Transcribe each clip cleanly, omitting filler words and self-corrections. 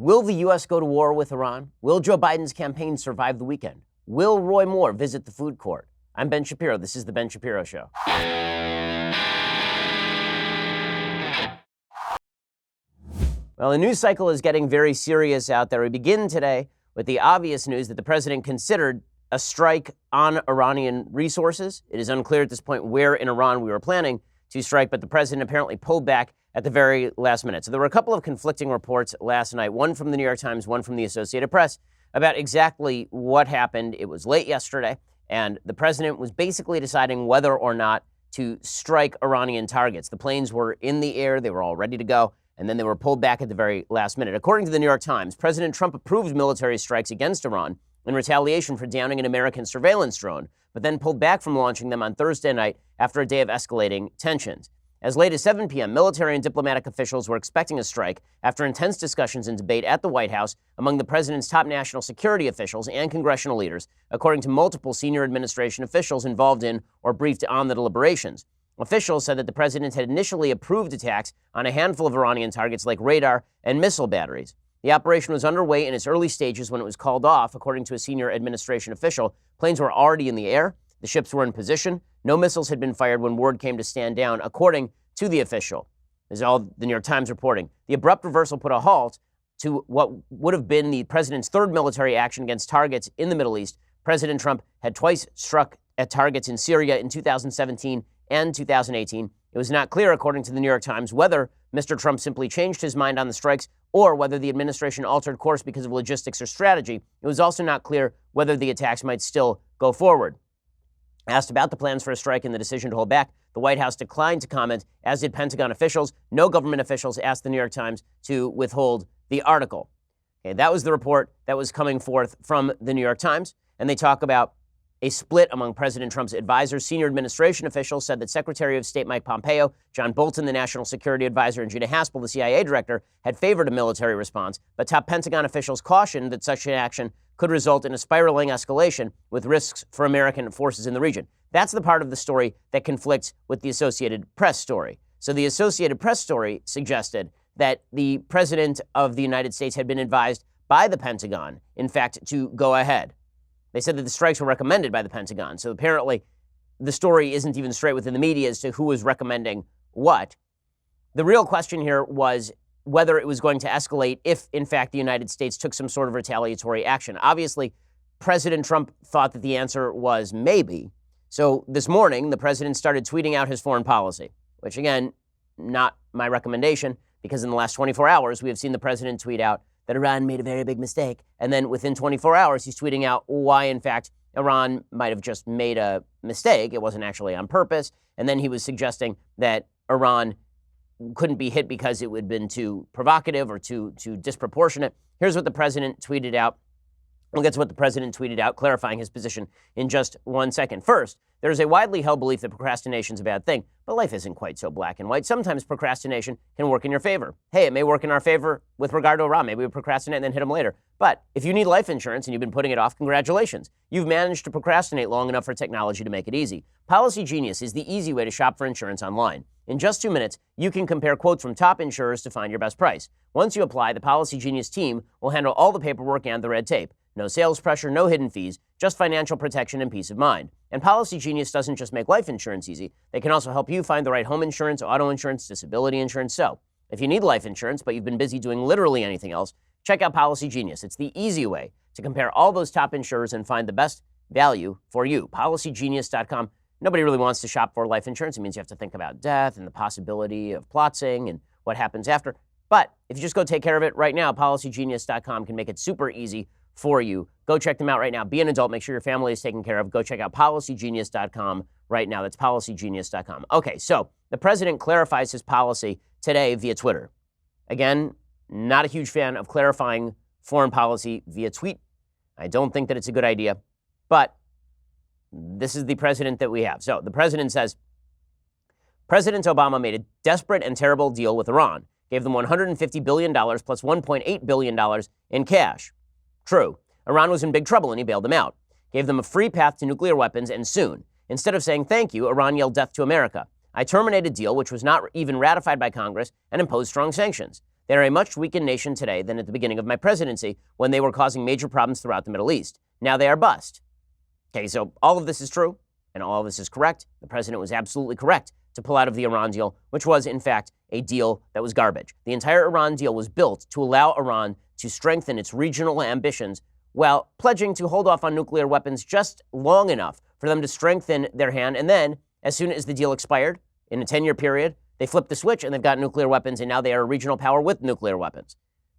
Will the U.S. go to war with Iran? Will Joe Biden's campaign survive the weekend? Will Roy Moore visit the food court? I'm Ben Shapiro. This is The Ben Shapiro Show. Well, the news cycle is getting very serious out there. We begin today with the obvious news that the president considered a strike on Iranian resources. It is unclear at this point where in Iran we were planning to strike, but the president apparently pulled back at the very last minute. So there were a couple of conflicting reports last night, one from the New York Times, one from the Associated Press, about exactly what happened. It was late yesterday, and the president was basically deciding whether or not to strike Iranian targets. The planes were in the air, they were all ready to go, and then they were pulled back at the very last minute. According to the New York Times, President Trump approved military strikes against Iran in retaliation for downing an American surveillance drone, but then pulled back from launching them on Thursday night after a day of escalating tensions. As late as 7 p.m., military and diplomatic officials were expecting a strike after intense discussions and debate at the White House among the president's top national security officials and congressional leaders, according to multiple senior administration officials involved in or briefed on the deliberations. Officials said that the president had initially approved attacks on a handful of Iranian targets like radar and missile batteries. The operation was underway in its early stages when it was called off, according to a senior administration official. Planes were already in the air. The ships were in position. No missiles had been fired when word came to stand down, according to the official. This is all the New York Times reporting. The abrupt reversal put a halt to what would have been the president's third military action against targets in the Middle East. President Trump had twice struck at targets in Syria in 2017 and 2018. It was not clear, according to the New York Times, whether Mr. Trump simply changed his mind on the strikes or whether the administration altered course because of logistics or strategy. It was also not clear whether the attacks might still go forward. Asked about the plans for a strike and the decision to hold back, the White House declined to comment, as did Pentagon officials. No government officials asked the New York Times to withhold the article. Okay, that was the report that was coming forth from the New York Times, and they talk about a split among President Trump's advisors. Senior administration officials said that Secretary of State Mike Pompeo, John Bolton, the National Security Advisor, and Gina Haspel, the CIA director, had favored a military response, but top Pentagon officials cautioned that such an action could result in a spiraling escalation with risks for American forces in the region. That's the part of the story that conflicts with the Associated Press story. So the Associated Press story suggested that the President of the United States had been advised by the Pentagon, in fact, to go ahead. They said that the strikes were recommended by the Pentagon. So apparently the story isn't even straight within the media as to who was recommending what. The real question here was whether it was going to escalate if, in fact, the United States took some sort of retaliatory action. Obviously, President Trump thought that the answer was maybe. So this morning, the president started tweeting out his foreign policy, which, again, not my recommendation, because in the last 24 hours, we have seen the president tweet out that Iran made a very big mistake. And then within 24 hours, he's tweeting out why, in fact, Iran might have just made a mistake. It wasn't actually on purpose. And then he was suggesting that Iran couldn't be hit because it would have been too provocative or too disproportionate. Here's what the president tweeted out. We'll get to what the president tweeted out, clarifying his position in just 1 second. First, there is a widely held belief that procrastination is a bad thing, but life isn't quite so black and white. Sometimes procrastination can work in your favor. Hey, it may work in our favor with regard to Iran. Maybe we procrastinate and then hit them later. But if you need life insurance and you've been putting it off, congratulations. You've managed to procrastinate long enough for technology to make it easy. Policy Genius is the easy way to shop for insurance online. In just 2 minutes, you can compare quotes from top insurers to find your best price. Once you apply, the Policy Genius team will handle all the paperwork and the red tape. No sales pressure, no hidden fees, just financial protection and peace of mind. And Policy Genius doesn't just make life insurance easy. They can also help you find the right home insurance, auto insurance, disability insurance. So, if you need life insurance, but you've been busy doing literally anything else, check out Policy Genius. It's the easy way to compare all those top insurers and find the best value for you. PolicyGenius.com. Nobody really wants to shop for life insurance. It means you have to think about death and the possibility of plotzing and what happens after. But if you just go take care of it right now, PolicyGenius.com can make it super easy for you. Go check them out right now. Be an adult. Make sure your family is taken care of. Go check out PolicyGenius.com right now. That's PolicyGenius.com. Okay, so the president clarifies his policy today via Twitter. Again, not a huge fan of clarifying foreign policy via tweet. I don't think that it's a good idea, but this is the president that we have. So the president says, President Obama made a desperate and terrible deal with Iran, gave them $150 billion plus $1.8 billion in cash. True, Iran was in big trouble and he bailed them out, gave them a free path to nuclear weapons and soon. Instead of saying thank you, Iran yelled death to America. I terminated a deal which was not even ratified by Congress and imposed strong sanctions. They are a much weakened nation today than at the beginning of my presidency when they were causing major problems throughout the Middle East. Now they are bust. Okay, so all of this is true and all of this is correct. The president was absolutely correct to pull out of the Iran deal, which was, in fact, a deal that was garbage. The entire Iran deal was built to allow Iran to strengthen its regional ambitions while pledging to hold off on nuclear weapons just long enough for them to strengthen their hand. And then, as soon as the deal expired, in a 10-year period, they flipped the switch and they've got nuclear weapons, and now they are a regional power with nuclear weapons.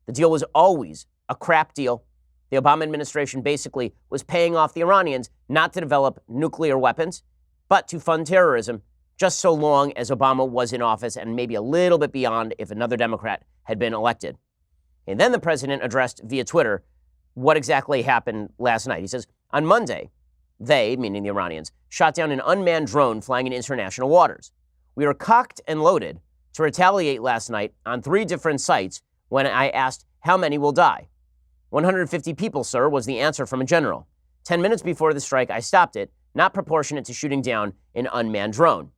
The deal was always a crap deal. The Obama administration basically was paying off the Iranians not to develop nuclear weapons, but to fund terrorism, just so long as Obama was in office and maybe a little bit beyond if another Democrat had been elected. And then the president addressed via Twitter what exactly happened last night. He says, on Monday, they, meaning the Iranians, shot down an unmanned drone flying in international waters. We were cocked and loaded to retaliate last night on 3 different sites when I asked how many will die. 150 people, sir, was the answer from a general. 10 minutes before the strike, I stopped it, not proportionate to shooting down an unmanned drone.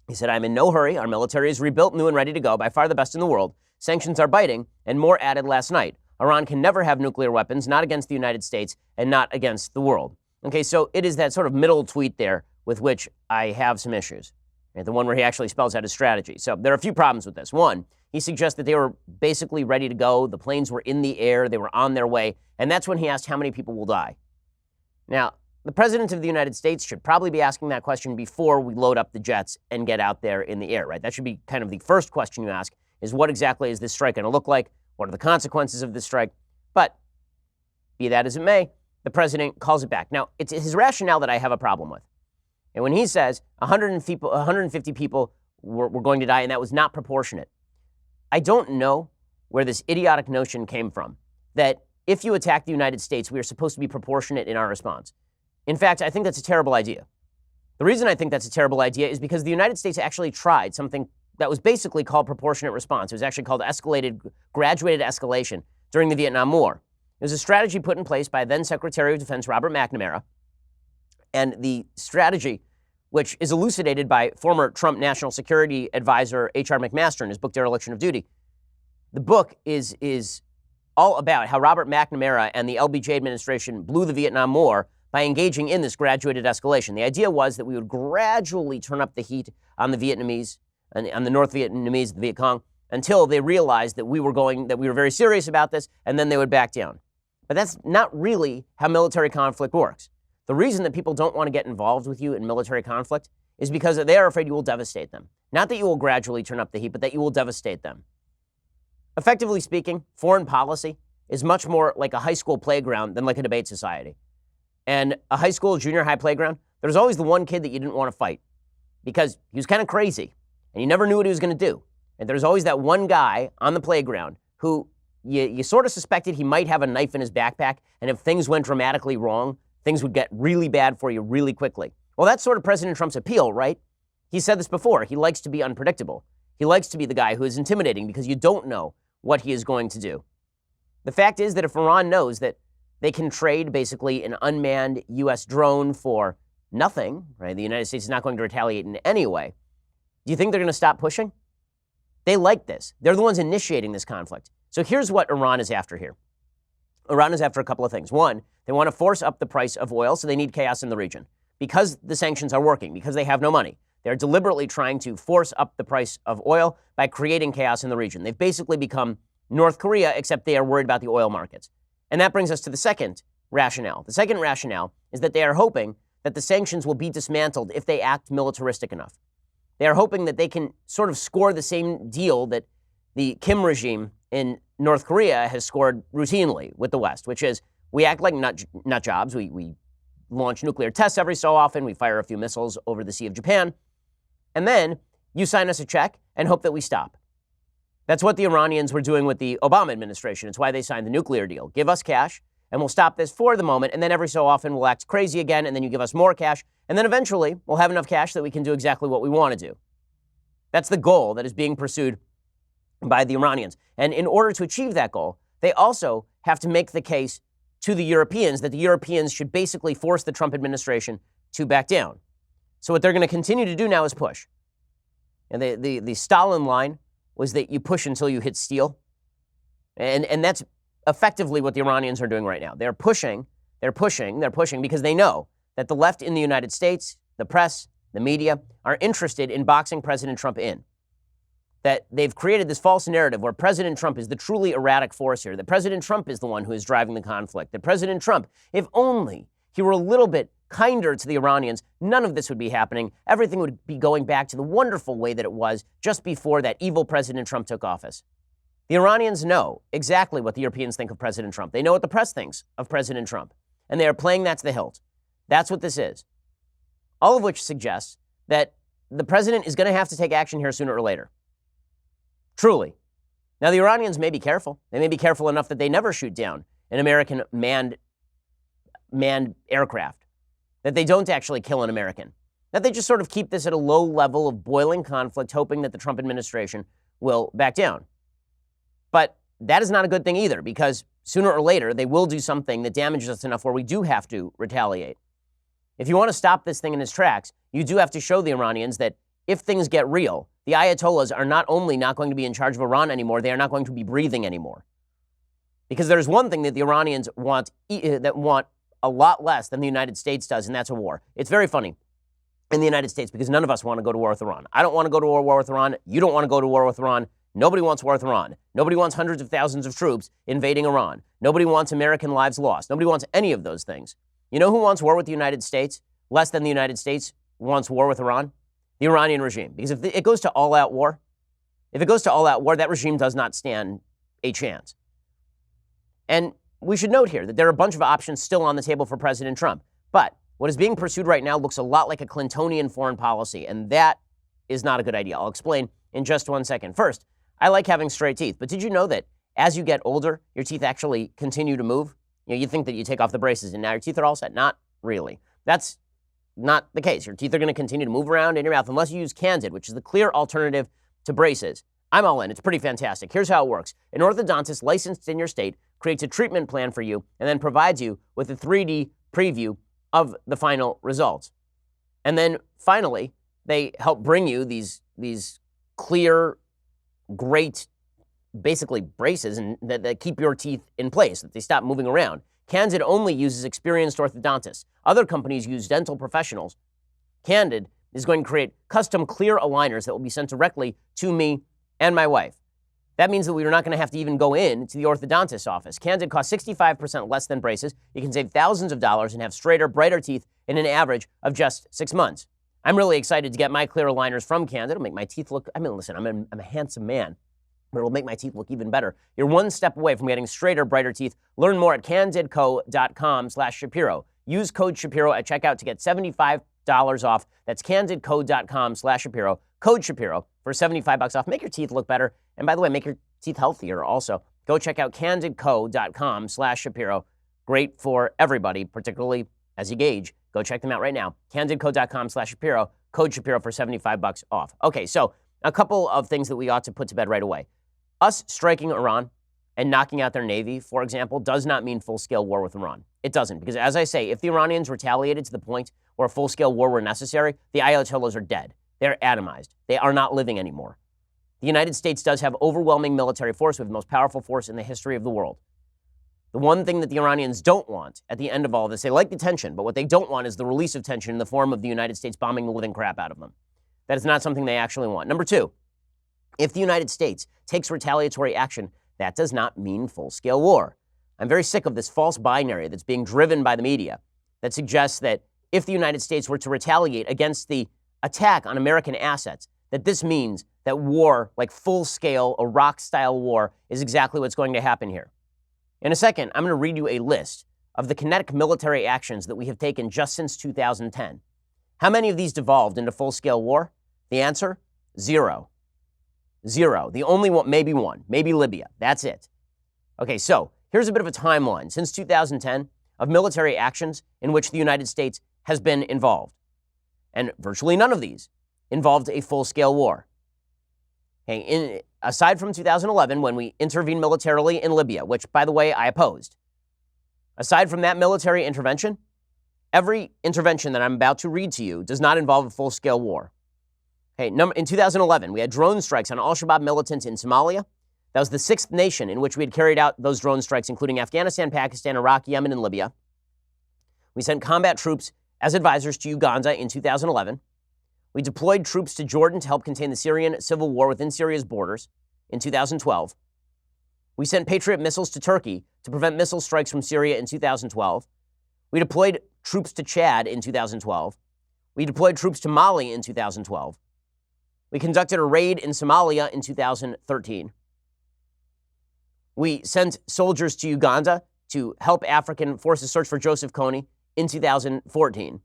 He said, I'm in no hurry. Our military is rebuilt, new and ready to go, by far the best in the world. Sanctions are biting, and more added last night. Iran can never have nuclear weapons, not against the United States and not against the world. Okay, so it is that sort of middle tweet there with which I have some issues. Okay, the one where he actually spells out his strategy. So there are a few problems with this. One, he suggests that they were basically ready to go. The planes were in the air. They were on their way. And that's when he asked how many people will die. Now, the president of the United States should probably be asking that question before we load up the jets and get out there in the air, right? That should be kind of the first question you ask, is what exactly is this strike going to look like? What are the consequences of this strike? But be that as it may, the president calls it back. Now, it's his rationale that I have a problem with. And when he says 150 people were going to die and that was not proportionate, I don't know where this idiotic notion came from that if you attack the United States, we are supposed to be proportionate in our response. In fact, I think that's a terrible idea. The reason I think that's a terrible idea is because the United States actually tried something that was basically called proportionate response. It was actually called graduated escalation during the Vietnam War. It was a strategy put in place by then Secretary of Defense Robert McNamara. And the strategy, which is elucidated by former Trump National Security Advisor H.R. McMaster in his book, Dereliction of Duty. The book is all about how Robert McNamara and the LBJ administration blew the Vietnam War by engaging in this graduated escalation. The idea was that we would gradually turn up the heat on the Vietnamese, on the North Vietnamese, the Viet Cong, until they realized that we were very serious about this, and then they would back down. But that's not really how military conflict works. The reason that people don't want to get involved with you in military conflict is because they are afraid you will devastate them. Not that you will gradually turn up the heat, but that you will devastate them. Effectively speaking, foreign policy is much more like a high school playground than like a debate society. And a high school, junior high playground, there's always the one kid that you didn't want to fight because he was kind of crazy and you never knew what he was going to do. And there's always that one guy on the playground who you sort of suspected he might have a knife in his backpack, and if things went dramatically wrong, things would get really bad for you really quickly. Well, that's sort of President Trump's appeal, right? He said this before. He likes to be unpredictable. He likes to be the guy who is intimidating because you don't know what he is going to do. The fact is that if Iran knows that they can trade basically an unmanned U.S. drone for nothing, right? The United States is not going to retaliate in any way. Do you think they're going to stop pushing? They like this. They're the ones initiating this conflict. So here's what Iran is after here. Iran is after a couple of things. One, they want to force up the price of oil, so they need chaos in the region. Because the sanctions are working, because they have no money, they're deliberately trying to force up the price of oil by creating chaos in the region. They've basically become North Korea, except they are worried about the oil markets. And that brings us to the second rationale. The second rationale is that they are hoping that the sanctions will be dismantled if they act militaristic enough. They are hoping that they can sort of score the same deal that the Kim regime in North Korea has scored routinely with the West, which is we act like nut jobs. We launch nuclear tests every so often. We fire a few missiles over the Sea of Japan. And then you sign us a check and hope that we stop. That's what the Iranians were doing with the Obama administration. It's why they signed the nuclear deal. Give us cash, and we'll stop this for the moment, and then every so often we'll act crazy again, and then you give us more cash, and then eventually we'll have enough cash that we can do exactly what we want to do. That's the goal that is being pursued by the Iranians. And in order to achieve that goal, they also have to make the case to the Europeans that the Europeans should basically force the Trump administration to back down. So what they're going to continue to do now is push. And the Stalin line was that you push until you hit steel. And that's effectively what the Iranians are doing right now. They're pushing because they know that the left in the United States, the press, the media, are interested in boxing President Trump in. That they've created this false narrative where President Trump is the truly erratic force here, that President Trump is the one who is driving the conflict, that President Trump, if only he were a little bit kinder to the Iranians, none of this would be happening. Everything would be going back to the wonderful way that it was just before that evil President Trump took office. The Iranians know exactly what the Europeans think of President Trump. They know what the press thinks of President Trump, and they are playing that to the hilt. That's what this is. All of which suggests that the president is going to have to take action here sooner or later. Truly. Now, the Iranians may be careful. They may be careful enough that they never shoot down an American manned aircraft, that they don't actually kill an American, that they just sort of keep this at a low level of boiling conflict, hoping that the Trump administration will back down. But that is not a good thing either, because sooner or later, they will do something that damages us enough where we do have to retaliate. If you want to stop this thing in its tracks, you do have to show the Iranians that if things get real, the Ayatollahs are not only not going to be in charge of Iran anymore, they are not going to be breathing anymore. Because there's one thing that the Iranians want a lot less than the United States does, and that's a war. It's very funny in the United States because none of us want to go to war with Iran. I don't want to go to war with Iran. You don't want to go to war with Iran. Nobody wants war with Iran. Nobody wants hundreds of thousands of troops invading Iran. Nobody wants American lives lost. Nobody wants any of those things. You know who wants war with the United States less than the United States wants war with Iran? The Iranian regime. Because if it goes to all-out war, that regime does not stand a chance. And we should note here that there are a bunch of options still on the table for President Trump. But what is being pursued right now looks a lot like a Clintonian foreign policy, and that is not a good idea. I'll explain in just 1 second. First, I like having straight teeth, but did you know that as you get older, your teeth actually continue to move? You think that you take off the braces and now your teeth are all set. Not really. That's not the case. Your teeth are going to continue to move around in your mouth unless you use Candid, which is the clear alternative to braces. I'm all in. It's pretty fantastic. Here's how it works. An orthodontist licensed in your state creates a treatment plan for you and then provides you with a 3D preview of the final results. And then finally, they help bring you these clear, great, basically braces and that keep your teeth in place, that they stop moving around. Candid only uses experienced orthodontists. Other companies use dental professionals. Candid is going to create custom clear aligners that will be sent directly to me and my wife. That means that we are not going to have to even go in to the orthodontist's office. Candid costs 65% less than braces. You can save thousands of dollars and have straighter, brighter teeth in an average of just 6 months. I'm really excited to get my clear aligners from Candid. It'll make my teeth look, listen, I'm a handsome man, but it'll make my teeth look even better. You're one step away from getting straighter, brighter teeth. Learn more at candidco.com/Shapiro. Use code Shapiro at checkout to get $75 off. That's candidco.com/Shapiro. Code Shapiro for $75 off. Make your teeth look better. And by the way, make your teeth healthier also. Go check out candidco.com/Shapiro. Great for everybody, particularly as you gauge. Go check them out right now. candidco.com/Shapiro. Code Shapiro for $75 off. Okay, so a couple of things that we ought to put to bed right away. Us striking Iran and knocking out their navy, for example, does not mean full-scale war with Iran. It doesn't, because as I say, if the Iranians retaliated to the point where a full-scale war were necessary, the Ayatollahs are dead. They're atomized. They are not living anymore. The United States does have overwhelming military force. We have the most powerful force in the history of the world. The one thing that the Iranians don't want at the end of all of this, they like the tension, but what they don't want is the release of tension in the form of the United States bombing the living crap out of them. That is not something they actually want. Number two, if the United States takes retaliatory action, that does not mean full-scale war. I'm very sick of this false binary that's being driven by the media that suggests that if the United States were to retaliate against the attack on American assets, that this means that war, like full-scale Iraq-style war, is exactly what's going to happen here. In a second, I'm going to read you a list of the kinetic military actions that we have taken just since 2010. How many of these devolved into full-scale war? The answer, 0. 0. The only one, maybe Libya. That's it. Okay, so here's a bit of a timeline since 2010 of military actions in which the United States has been involved. And virtually none of these involved a full-scale war. Okay, aside from 2011, when we intervened militarily in Libya, which, by the way, I opposed. Aside from that military intervention, every intervention that I'm about to read to you does not involve a full-scale war. Okay, in 2011, we had drone strikes on al-Shabaab militants in Somalia. That was the sixth nation in which we had carried out those drone strikes, including Afghanistan, Pakistan, Iraq, Yemen, and Libya. We sent combat troops as advisors to Uganda in 2011. We deployed troops to Jordan to help contain the Syrian civil war within Syria's borders in 2012. We sent Patriot missiles to Turkey to prevent missile strikes from Syria in 2012. We deployed troops to Chad in 2012. We deployed troops to Mali in 2012. We conducted a raid in Somalia in 2013. We sent soldiers to Uganda to help African forces search for Joseph Kony in 2014.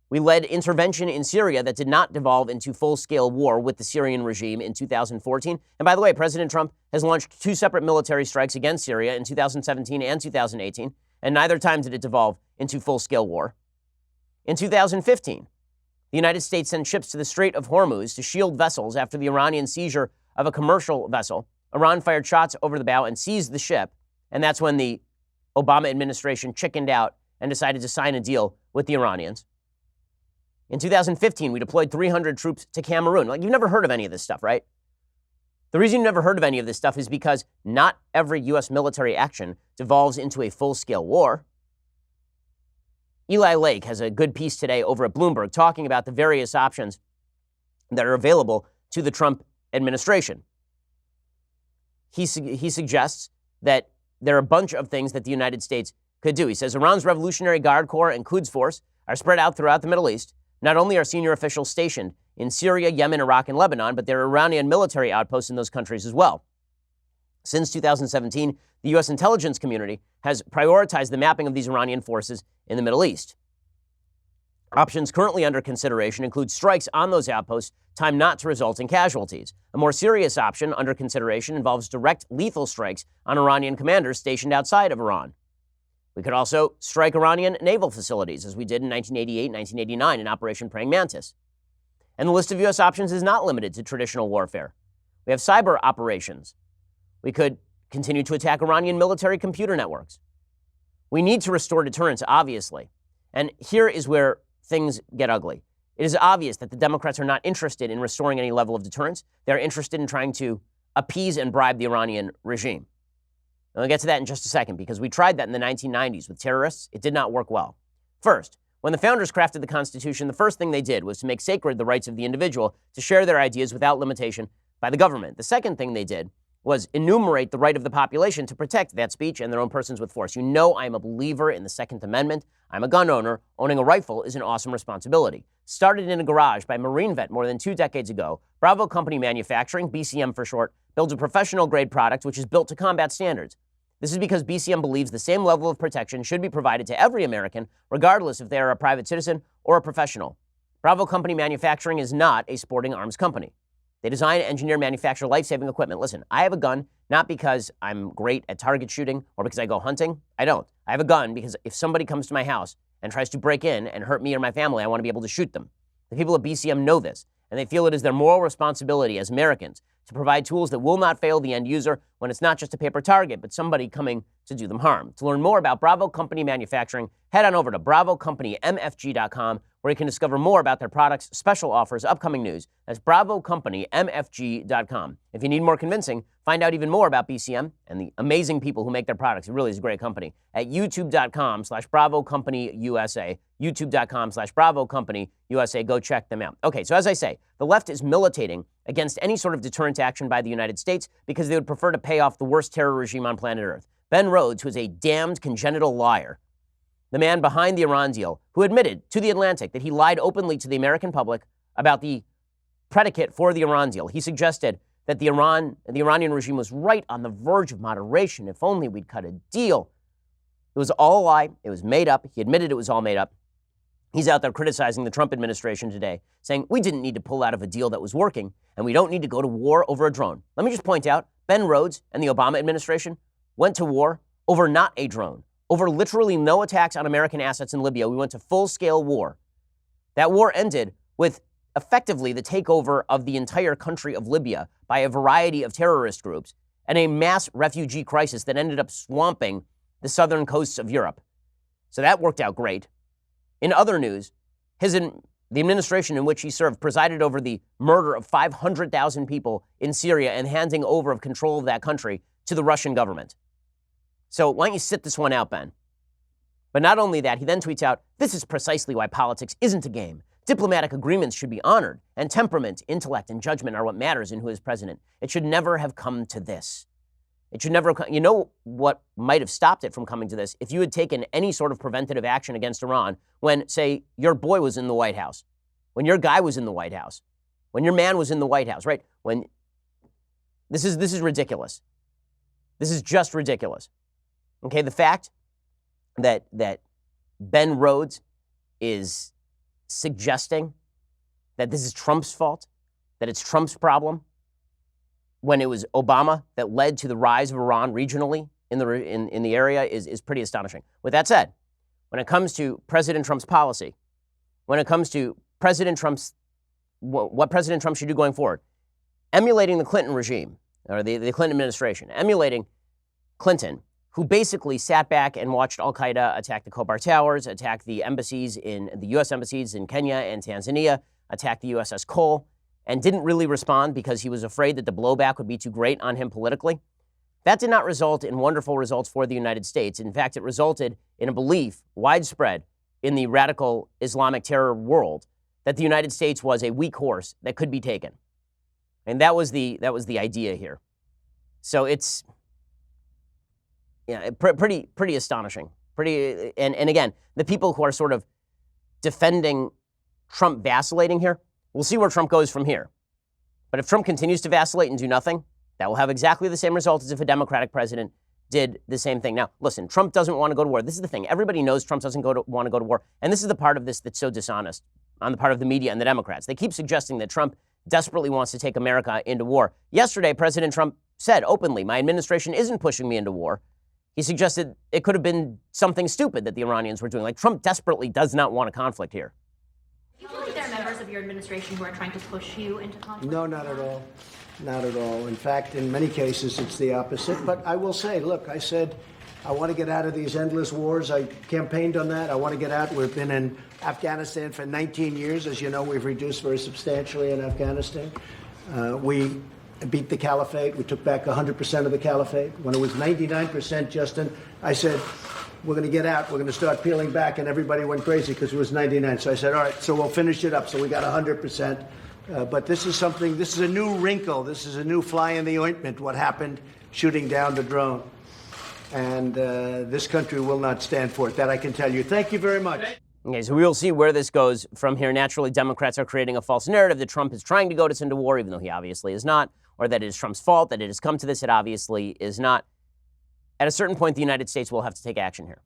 We led intervention in Syria that did not devolve into full-scale war with the Syrian regime in 2014. And by the way, President Trump has launched 2 separate military strikes against Syria in 2017 and 2018, and neither time did it devolve into full-scale war. In 2015, the United States sent ships to the Strait of Hormuz to shield vessels after the Iranian seizure of a commercial vessel. Iran fired shots over the bow and seized the ship, and that's when the Obama administration chickened out and decided to sign a deal with the Iranians. In 2015, we deployed 300 troops to Cameroon. Like, you've never heard of any of this stuff, right? The reason you've never heard of any of this stuff is because not every U.S. military action devolves into a full-scale war. Eli Lake has a good piece today over at Bloomberg talking about the various options that are available to the Trump administration. He suggests that there are a bunch of things that the United States could do. He says Iran's Revolutionary Guard Corps and Quds Force are spread out throughout the Middle East. Not only are senior officials stationed in Syria, Yemen, Iraq, and Lebanon, but there are Iranian military outposts in those countries as well. Since 2017, the U.S. intelligence community has prioritized the mapping of these Iranian forces in the Middle East. Options currently under consideration include strikes on those outposts timed not to result in casualties. A more serious option under consideration involves direct lethal strikes on Iranian commanders stationed outside of Iran. We could also strike Iranian naval facilities, as we did in 1988 and 1989 in Operation Praying Mantis. And the list of U.S. options is not limited to traditional warfare. We have cyber operations. We could continue to attack Iranian military computer networks. We need to restore deterrence, obviously. And here is where things get ugly. It is obvious that the Democrats are not interested in restoring any level of deterrence. They're interested in trying to appease and bribe the Iranian regime. And we'll get to that in just a second, because we tried that in the 1990s with terrorists. It did not work well. First, when the founders crafted the Constitution, the first thing they did was to make sacred the rights of the individual to share their ideas without limitation by the government. The second thing they did was enumerate the right of the population to protect that speech and their own persons with force. You know I'm a believer in the Second Amendment. I'm a gun owner. Owning a rifle is an awesome responsibility. Started in a garage by a Marine vet more than 2 decades ago, Bravo Company Manufacturing, BCM for short, builds a professional-grade product which is built to combat standards. This is because BCM believes the same level of protection should be provided to every American, regardless if they are a private citizen or a professional. Bravo Company Manufacturing is not a sporting arms company. They design, engineer, manufacture life-saving equipment. Listen, I have a gun not because I'm great at target shooting or because I go hunting. I don't. I have a gun because if somebody comes to my house and tries to break in and hurt me or my family, I want to be able to shoot them. The people at BCM know this, and they feel it is their moral responsibility as Americans to provide tools that will not fail the end user when it's not just a paper target, but somebody coming to do them harm. To learn more about Bravo Company Manufacturing, head on over to BravoCompanyMFG.com, where you can discover more about their products, special offers, upcoming news. That's BravoCompanyMFG.com. If you need more convincing, find out even more about BCM and the amazing people who make their products. It really is a great company at YouTube.com/BravoCompanyUSA. YouTube.com/BravoCompanyUSA. Go check them out. Okay, so as I say, the left is militating against any sort of deterrent action by the United States because they would prefer to pay off the worst terror regime on planet Earth. Ben Rhodes, who is a damned congenital liar, the man behind the Iran deal, who admitted to The Atlantic that he lied openly to the American public about the predicate for the Iran deal. He suggested that the Iranian regime was right on the verge of moderation. If only we'd cut a deal. It was all a lie. It was made up. He admitted it was all made up. He's out there criticizing the Trump administration today, saying we didn't need to pull out of a deal that was working, and we don't need to go to war over a drone. Let me just point out, Ben Rhodes and the Obama administration went to war over not a drone, over literally no attacks on American assets in Libya. We went to full-scale war. That war ended with effectively the takeover of the entire country of Libya by a variety of terrorist groups and a mass refugee crisis that ended up swamping the southern coasts of Europe. So that worked out great. In other news, the The administration in which he served presided over the murder of 500,000 people in Syria and handing over of control of that country to the Russian government. So why don't you sit this one out, Ben? But not only that, he then tweets out, "This is precisely why politics isn't a game. Diplomatic agreements should be honored, and temperament, intellect, and judgment are what matters in who is president. It should never have come to this." It should never come. You know what might have stopped it from coming to this? If you had taken any sort of preventative action against Iran when, say, your boy was in the White House, when your guy was in the White House, when your man was in the White House, right? When this is ridiculous. This is just ridiculous. Okay, the fact that Ben Rhodes is suggesting that this is Trump's fault, that it's Trump's problem, when it was Obama that led to the rise of Iran regionally in the area is pretty astonishing. With that said, when it comes to President Trump's policy, when it comes to what President Trump should do going forward, emulating the Clinton regime, or the Clinton administration, emulating Clinton, who basically sat back and watched al-Qaeda attack the Khobar Towers, attack the U.S. embassies in Kenya and Tanzania, attack the USS Cole, and didn't really respond because he was afraid that the blowback would be too great on him politically. That did not result in wonderful results for the United States. In fact, it resulted in a belief, widespread in the radical Islamic terror world, that the United States was a weak horse that could be taken. And that was the idea here. So it's pretty astonishing. And again, the people who are sort of defending Trump vacillating here, we'll see where Trump goes from here. But if Trump continues to vacillate and do nothing, that will have exactly the same result as if a Democratic president did the same thing. Now, listen, Trump doesn't want to go to war. This is the thing. Everybody knows Trump doesn't want to go to war. And this is the part of this that's so dishonest on the part of the media and the Democrats. They keep suggesting that Trump desperately wants to take America into war. Yesterday, President Trump said openly, "My administration isn't pushing me into war." He suggested it could have been something stupid that the Iranians were doing. Like, Trump desperately does not want a conflict here. Do you feel like there are members of your administration who are trying to push you into conflict? No, not at all. Not at all. In fact, in many cases, it's the opposite. But I will say, look, I said I want to get out of these endless wars. I campaigned on that. I want to get out. We've been in Afghanistan for 19 years. As you know, we've reduced very substantially in Afghanistan. We beat the caliphate. We took back 100% of the caliphate. When it was 99%, Justin, I said, we're going to get out. We're going to start peeling back. And everybody went crazy because it was 99. So I said, all right, so we'll finish it up. So we got 100%. But this is a new wrinkle. This is a new fly in the ointment, what happened shooting down the drone. And this country will not stand for it. That I can tell you. Thank you very much. Okay, so we'll see where this goes from here. Naturally, Democrats are creating a false narrative that Trump is trying to go us into war, even though he obviously is not, or that it is Trump's fault that it has come to this. It obviously is not. At a certain point, the United States will have to take action here.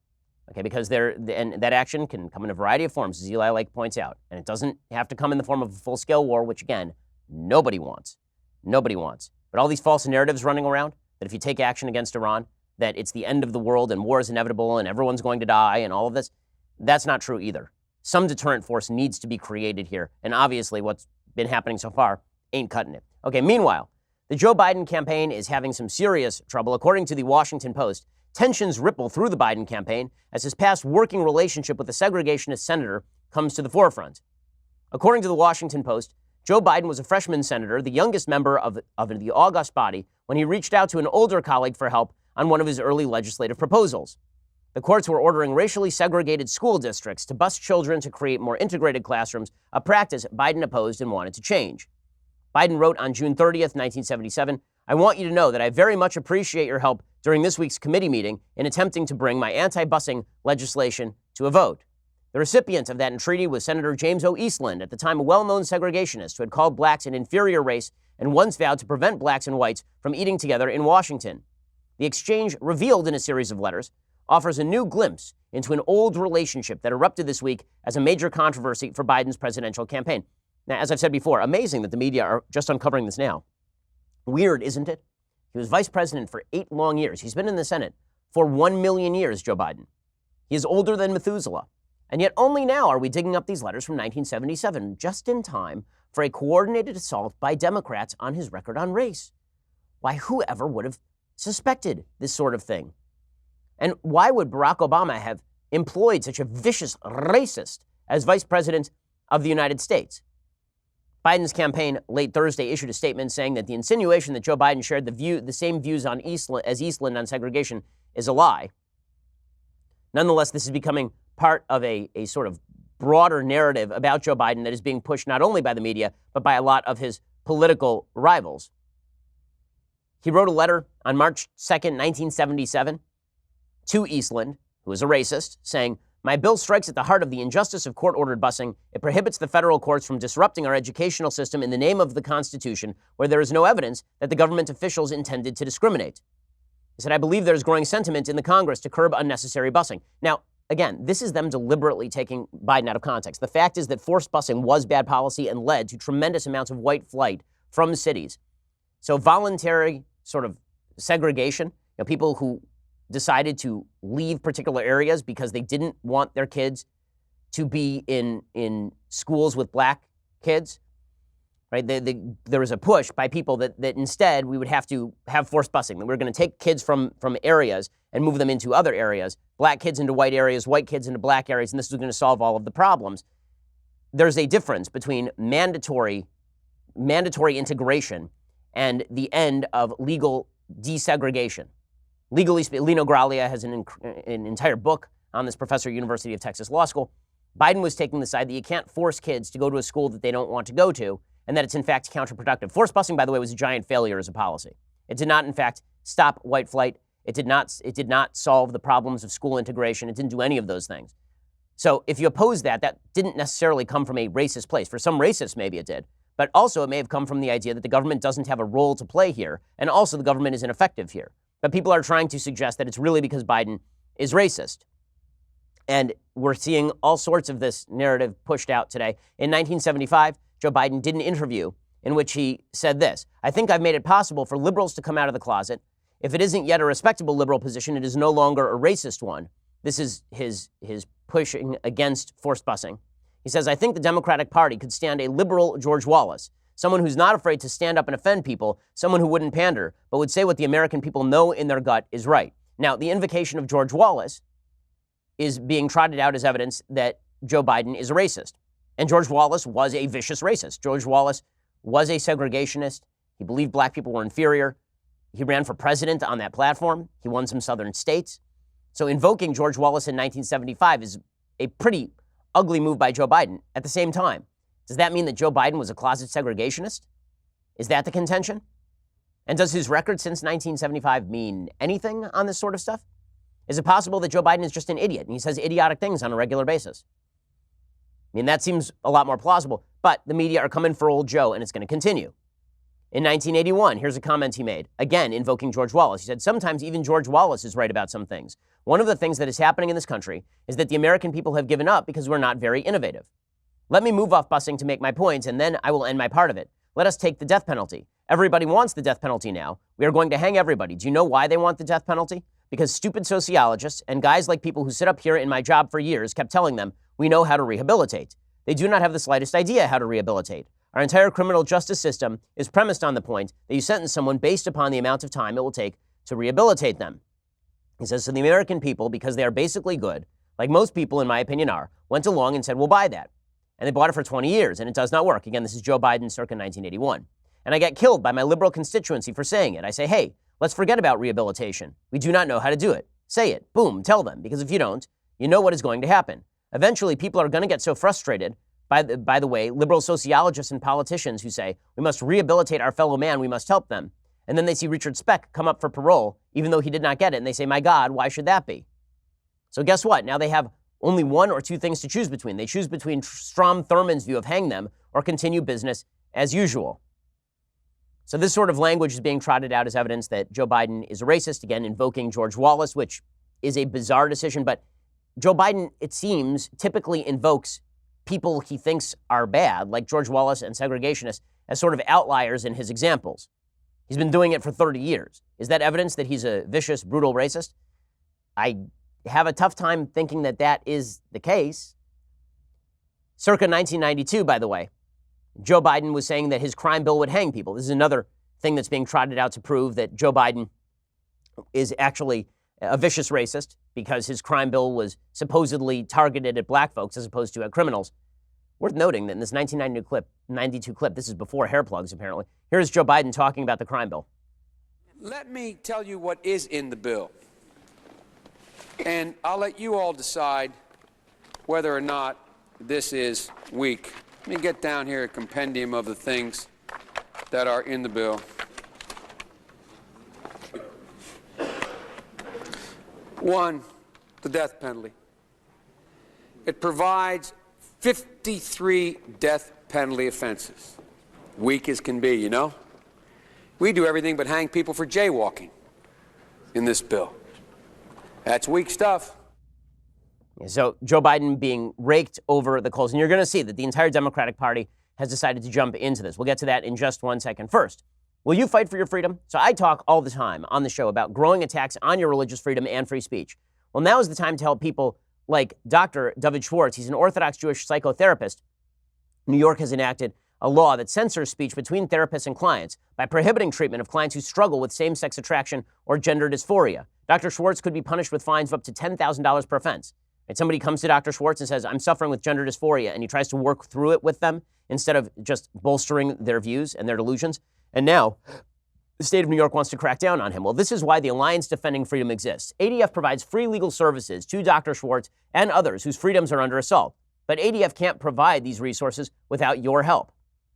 Okay, because and that action can come in a variety of forms, as Eli Lake points out. And it doesn't have to come in the form of a full-scale war, which, again, nobody wants. Nobody wants. But all these false narratives running around, that if you take action against Iran, that it's the end of the world and war is inevitable and everyone's going to die and all of this, that's not true either. Some deterrent force needs to be created here. And obviously what's been happening so far ain't cutting it. Okay, meanwhile, the Joe Biden campaign is having some serious trouble. According to the Washington Post, tensions ripple through the Biden campaign as his past working relationship with the segregationist senator comes to the forefront. According to the Washington Post, Joe Biden was a freshman senator, the youngest member of the august body, when he reached out to an older colleague for help on one of his early legislative proposals. The courts were ordering racially segregated school districts to bus children to create more integrated classrooms, a practice Biden opposed and wanted to change. Biden wrote on June 30th, 1977, "I want you to know that I very much appreciate your help during this week's committee meeting in attempting to bring my anti-busing legislation to a vote." The recipient of that entreaty was Senator James O. Eastland, at the time a well-known segregationist who had called blacks an inferior race and once vowed to prevent blacks and whites from eating together in Washington. The exchange, revealed in a series of letters, offers a new glimpse into an old relationship that erupted this week as a major controversy for Biden's presidential campaign. Now, as I've said before, amazing that the media are just uncovering this now. Weird, isn't it? He was vice president for 8 long years. He's been in the Senate for 1 million years, Joe Biden. He is older than Methuselah. And yet only now are we digging up these letters from 1977, just in time for a coordinated assault by Democrats on his record on race. Why, whoever would have suspected this sort of thing? And why would Barack Obama have employed such a vicious racist as vice president of the United States. Biden's campaign late Thursday issued a statement saying that the insinuation that Joe Biden shared the same views on Eastland on segregation is a lie. Nonetheless, this is becoming part of a sort of broader narrative about Joe Biden that is being pushed not only by the media, but by a lot of his political rivals. He wrote a letter on March 2nd, 1977, to Eastland, who is a racist, saying, "My bill strikes at the heart of the injustice of court-ordered busing. It prohibits the federal courts from disrupting our educational system in the name of the Constitution, where there is no evidence that the government officials intended to discriminate." He said, "I believe there is growing sentiment in the Congress to curb unnecessary busing." Now, again, this is them deliberately taking Biden out of context. The fact is that forced busing was bad policy and led to tremendous amounts of white flight from cities. So voluntary sort of segregation, people who decided to leave particular areas because they didn't want their kids to be in schools with black kids, right? There was a push by people that instead we would have to have forced busing. That we're going to take kids from areas and move them into other areas, black kids into white areas, white kids into black areas, and this is going to solve all of the problems. There's a difference between mandatory integration and the end of legal desegregation. Legally speaking, Lino Graglia has an entire book on this, professor at University of Texas Law School. Biden was taking the side that you can't force kids to go to a school that they don't want to go to, and that it's in fact counterproductive. Forced busing, by the way, was a giant failure as a policy. It did not, in fact, stop white flight. It did not solve the problems of school integration. It didn't do any of those things. So if you oppose that, that didn't necessarily come from a racist place. For some racists, maybe it did. But also it may have come from the idea that the government doesn't have a role to play here, and also the government is ineffective here. But people are trying to suggest that it's really because Biden is racist. And we're seeing all sorts of this narrative pushed out today. In 1975, Joe Biden did an interview in which he said this: "I think I've made it possible for liberals to come out of the closet. If it isn't yet a respectable liberal position, it is no longer a racist one." This is his pushing against forced busing. He says, "I think the Democratic Party could stand a liberal George Wallace, someone who's not afraid to stand up and offend people, someone who wouldn't pander, but would say what the American people know in their gut is right." Now, the invocation of George Wallace is being trotted out as evidence that Joe Biden is a racist. And George Wallace was a vicious racist. George Wallace was a segregationist. He believed black people were inferior. He ran for president on that platform. He won some southern states. So invoking George Wallace in 1975 is a pretty ugly move by Joe Biden. At the same time, does that mean that Joe Biden was a closet segregationist? Is that the contention? And does his record since 1975 mean anything on this sort of stuff? Is it possible that Joe Biden is just an idiot and he says idiotic things on a regular basis? I mean, that seems a lot more plausible, but the media are coming for old Joe, and it's going to continue. In 1981, here's a comment he made, again invoking George Wallace. He said, "Sometimes even George Wallace is right about some things. One of the things that is happening in this country is that the American people have given up because we're not very innovative. Let me move off busing to make my points, and then I will end my part of it. Let us take the death penalty. Everybody wants the death penalty now. We are going to hang everybody. Do you know why they want the death penalty? Because stupid sociologists and guys like people who sit up here in my job for years kept telling them, we know how to rehabilitate. They do not have the slightest idea how to rehabilitate. Our entire criminal justice system is premised on the point that you sentence someone based upon the amount of time it will take to rehabilitate them." He says, "So the American people, because they are basically good, like most people in my opinion are, went along and said, we'll buy that. And they bought it for 20 years, and it does not work." Again, this is Joe Biden circa 1981. "And I get killed by my liberal constituency for saying it. I say, hey, let's forget about rehabilitation. We do not know how to do it. Say it. Boom, tell them. Because if you don't, you know what is going to happen. Eventually, people are going to get so frustrated by the way, liberal sociologists and politicians who say, we must rehabilitate our fellow man, we must help them. And then they see Richard Speck come up for parole, even though he did not get it, and they say, my God, why should that be? So guess what? Now they have only one or two things to choose between. They choose between Strom Thurmond's view of hang them or continue business as usual. So this sort of language is being trotted out as evidence that Joe Biden is a racist, again, invoking George Wallace, which is a bizarre decision. But Joe Biden, it seems, typically invokes people he thinks are bad, like George Wallace and segregationists, as sort of outliers in his examples. He's been doing it for 30 years. Is that evidence that he's a vicious, brutal racist? I have a tough time thinking that that is the case. Circa 1992, by the way, Joe Biden was saying that his crime bill would hang people. This is another thing that's being trotted out to prove that Joe Biden is actually a vicious racist because his crime bill was supposedly targeted at black folks as opposed to at criminals. Worth noting that in this 1992 clip, this is before hair plugs apparently, here's Joe Biden talking about the crime bill. Let me tell you what is in the bill, and I'll let you all decide whether or not this is weak. Let me get down here a compendium of the things that are in the bill. One, the death penalty. It provides 53 death penalty offenses. Weak as can be, you know? We do everything but hang people for jaywalking in this bill. That's weak stuff. So Joe Biden being raked over the coals. And you're going to see that the entire Democratic Party has decided to jump into this. We'll get to that in just 1 second. First, will you fight for your freedom? So I talk all the time on the show about growing attacks on your religious freedom and free speech. Well, now is the time to help people like Dr. David Schwartz. He's an Orthodox Jewish psychotherapist. New York has enacted a law that censors speech between therapists and clients by prohibiting treatment of clients who struggle with same-sex attraction or gender dysphoria. Dr. Schwartz could be punished with fines of up to $10,000 per offense. If somebody comes to Dr. Schwartz and says, I'm suffering with gender dysphoria, and he tries to work through it with them instead of just bolstering their views and their delusions, and now the state of New York wants to crack down on him. Well, this is why the Alliance Defending Freedom exists. ADF provides free legal services to Dr. Schwartz and others whose freedoms are under assault. But ADF can't provide these resources without your help.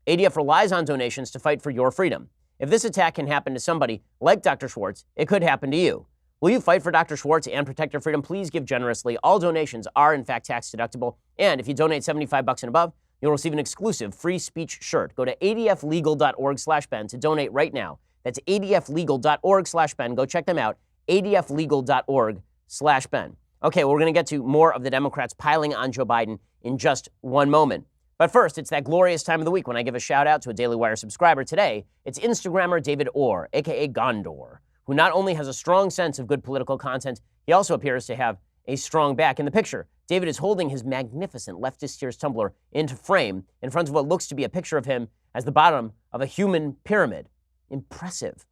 ADF relies on donations to fight for your freedom. If this attack can happen to somebody like Dr. Schwartz, it could happen to you. Will you fight for Dr. Schwartz and protect your freedom? Please give generously. All donations are, in fact, tax deductible. And if you donate $75 and above, you'll receive an exclusive free speech shirt. Go to adflegal.org/Ben to donate right now. That's adflegal.org/Ben. Go check them out, adflegal.org/Ben. Okay, well, we're going to get to more of the Democrats piling on Joe Biden in just one moment. But first, it's that glorious time of the week when I give a shout out to a Daily Wire subscriber. Today, it's Instagrammer David Orr, a.k.a. Gondor, who not only has a strong sense of good political content, he also appears to have a strong back. In the picture, David is holding his magnificent Leftist Tears tumbler into frame in front of what looks to be a picture of him as the bottom of a human pyramid. Impressive.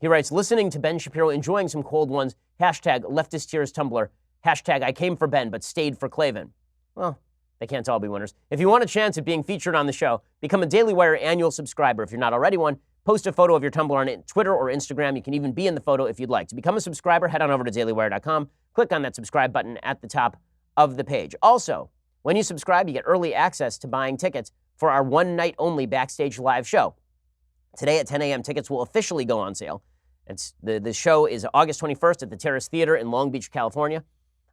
He writes, listening to Ben Shapiro, enjoying some cold ones, hashtag Leftist Tears tumbler, hashtag I came for Ben but stayed for Klavan. Well, they can't all be winners. If you want a chance at being featured on the show, become a Daily Wire annual subscriber. If you're not already one, post a photo of your tumbler on Twitter or Instagram. You can even be in the photo if you'd like. To become a subscriber, head on over to dailywire.com. Click on that subscribe button at the top of the page. Also, when you subscribe, you get early access to buying tickets for our one-night-only Backstage Live show. Today at 10 a.m., tickets will officially go on sale. The show is August 21st at the Terrace Theater in Long Beach, California.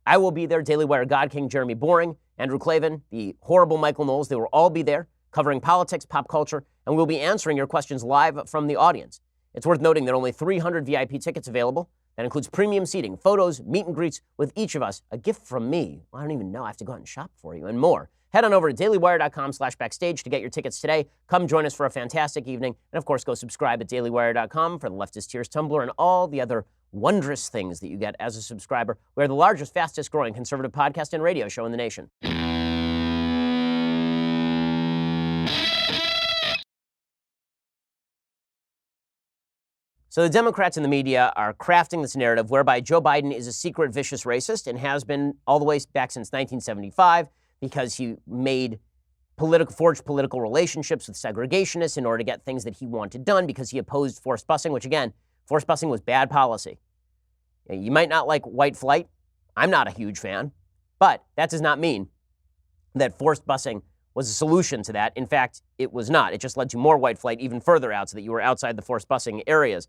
I will be there. Daily Wire God King Jeremy Boring, Andrew Klavan, the horrible Michael Knowles. They will all be there covering politics, pop culture, and we'll be answering your questions live from the audience. It's worth noting there are only 300 VIP tickets available. That includes premium seating, photos, meet and greets with each of us, a gift from me. Well, I don't even know. I have to go out and shop for you and more. Head on over to dailywire.com/backstage to get your tickets today. Come join us for a fantastic evening. And of course, go subscribe at dailywire.com for the Leftist Tears tumbler and all the other wondrous things that you get as a subscriber. We're the largest, fastest growing conservative podcast and radio show in the nation. So the Democrats and the media are crafting this narrative whereby Joe Biden is a secret, vicious racist and has been all the way back since 1975 because he forged political relationships with segregationists in order to get things that he wanted done because he opposed forced busing, which again, forced busing was bad policy. You might not like white flight. I'm not a huge fan, but that does not mean that forced busing was a solution to that. In fact, it was not. It just led to more white flight even further out so that you were outside the forced busing areas.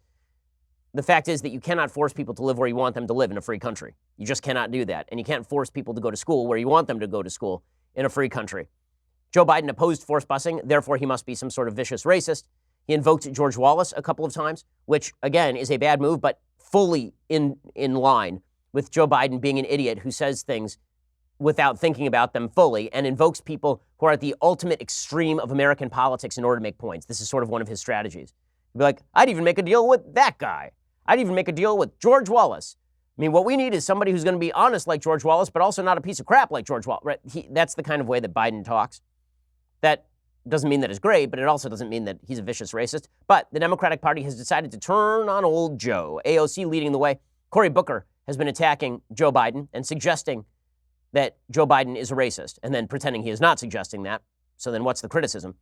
The fact is that you cannot force people to live where you want them to live in a free country. You just cannot do that. And you can't force people to go to school where you want them to go to school in a free country. Joe Biden opposed forced busing, therefore he must be some sort of vicious racist. He invoked George Wallace a couple of times, which, again, is a bad move, but fully in line with Joe Biden being an idiot who says things without thinking about them fully and invokes people who are at the ultimate extreme of American politics in order to make points. This is sort of one of his strategies. He'd be like, I'd even make a deal with that guy. I'd even make a deal with George Wallace. I mean, what we need is somebody who's going to be honest like George Wallace, but also not a piece of crap like George Wallace. Right? That's the kind of way that Biden talks. That doesn't mean that it's great, but it also doesn't mean that he's a vicious racist. But the Democratic Party has decided to turn on old Joe. AOC leading the way. Cory Booker has been attacking Joe Biden and suggesting that Joe Biden is a racist and then pretending he is not suggesting that. So then what's the criticism?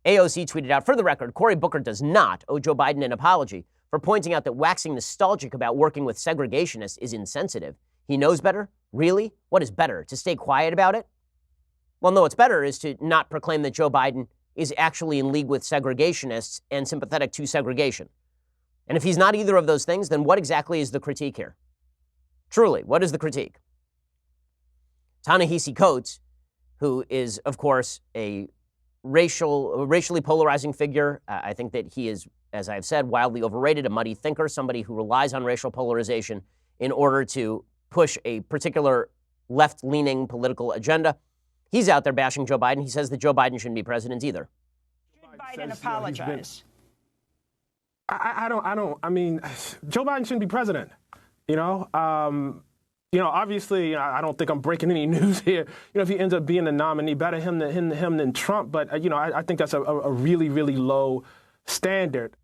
AOC tweeted out, for the record, Cory Booker does not owe Joe Biden an apology for pointing out that waxing nostalgic about working with segregationists is insensitive. He knows better? Really? What is better, to stay quiet about it? Well, no, what's better is to not proclaim that Joe Biden is actually in league with segregationists and sympathetic to segregation. And if he's not either of those things, then what exactly is the critique here? Truly, what is the critique? Ta-Nehisi Coates, who is, of course, a racially polarizing figure. I think that he is, as I've said, wildly overrated, a muddy thinker, somebody who relies on racial polarization in order to push a particular left-leaning political agenda. He's out there bashing Joe Biden. He says that Joe Biden shouldn't be president either. Should Biden apologize? I mean, Joe Biden shouldn't be president, obviously, I don't think I'm breaking any news here. If he ends up being the nominee, better him than Trump. But, I think that's a really, really low standard.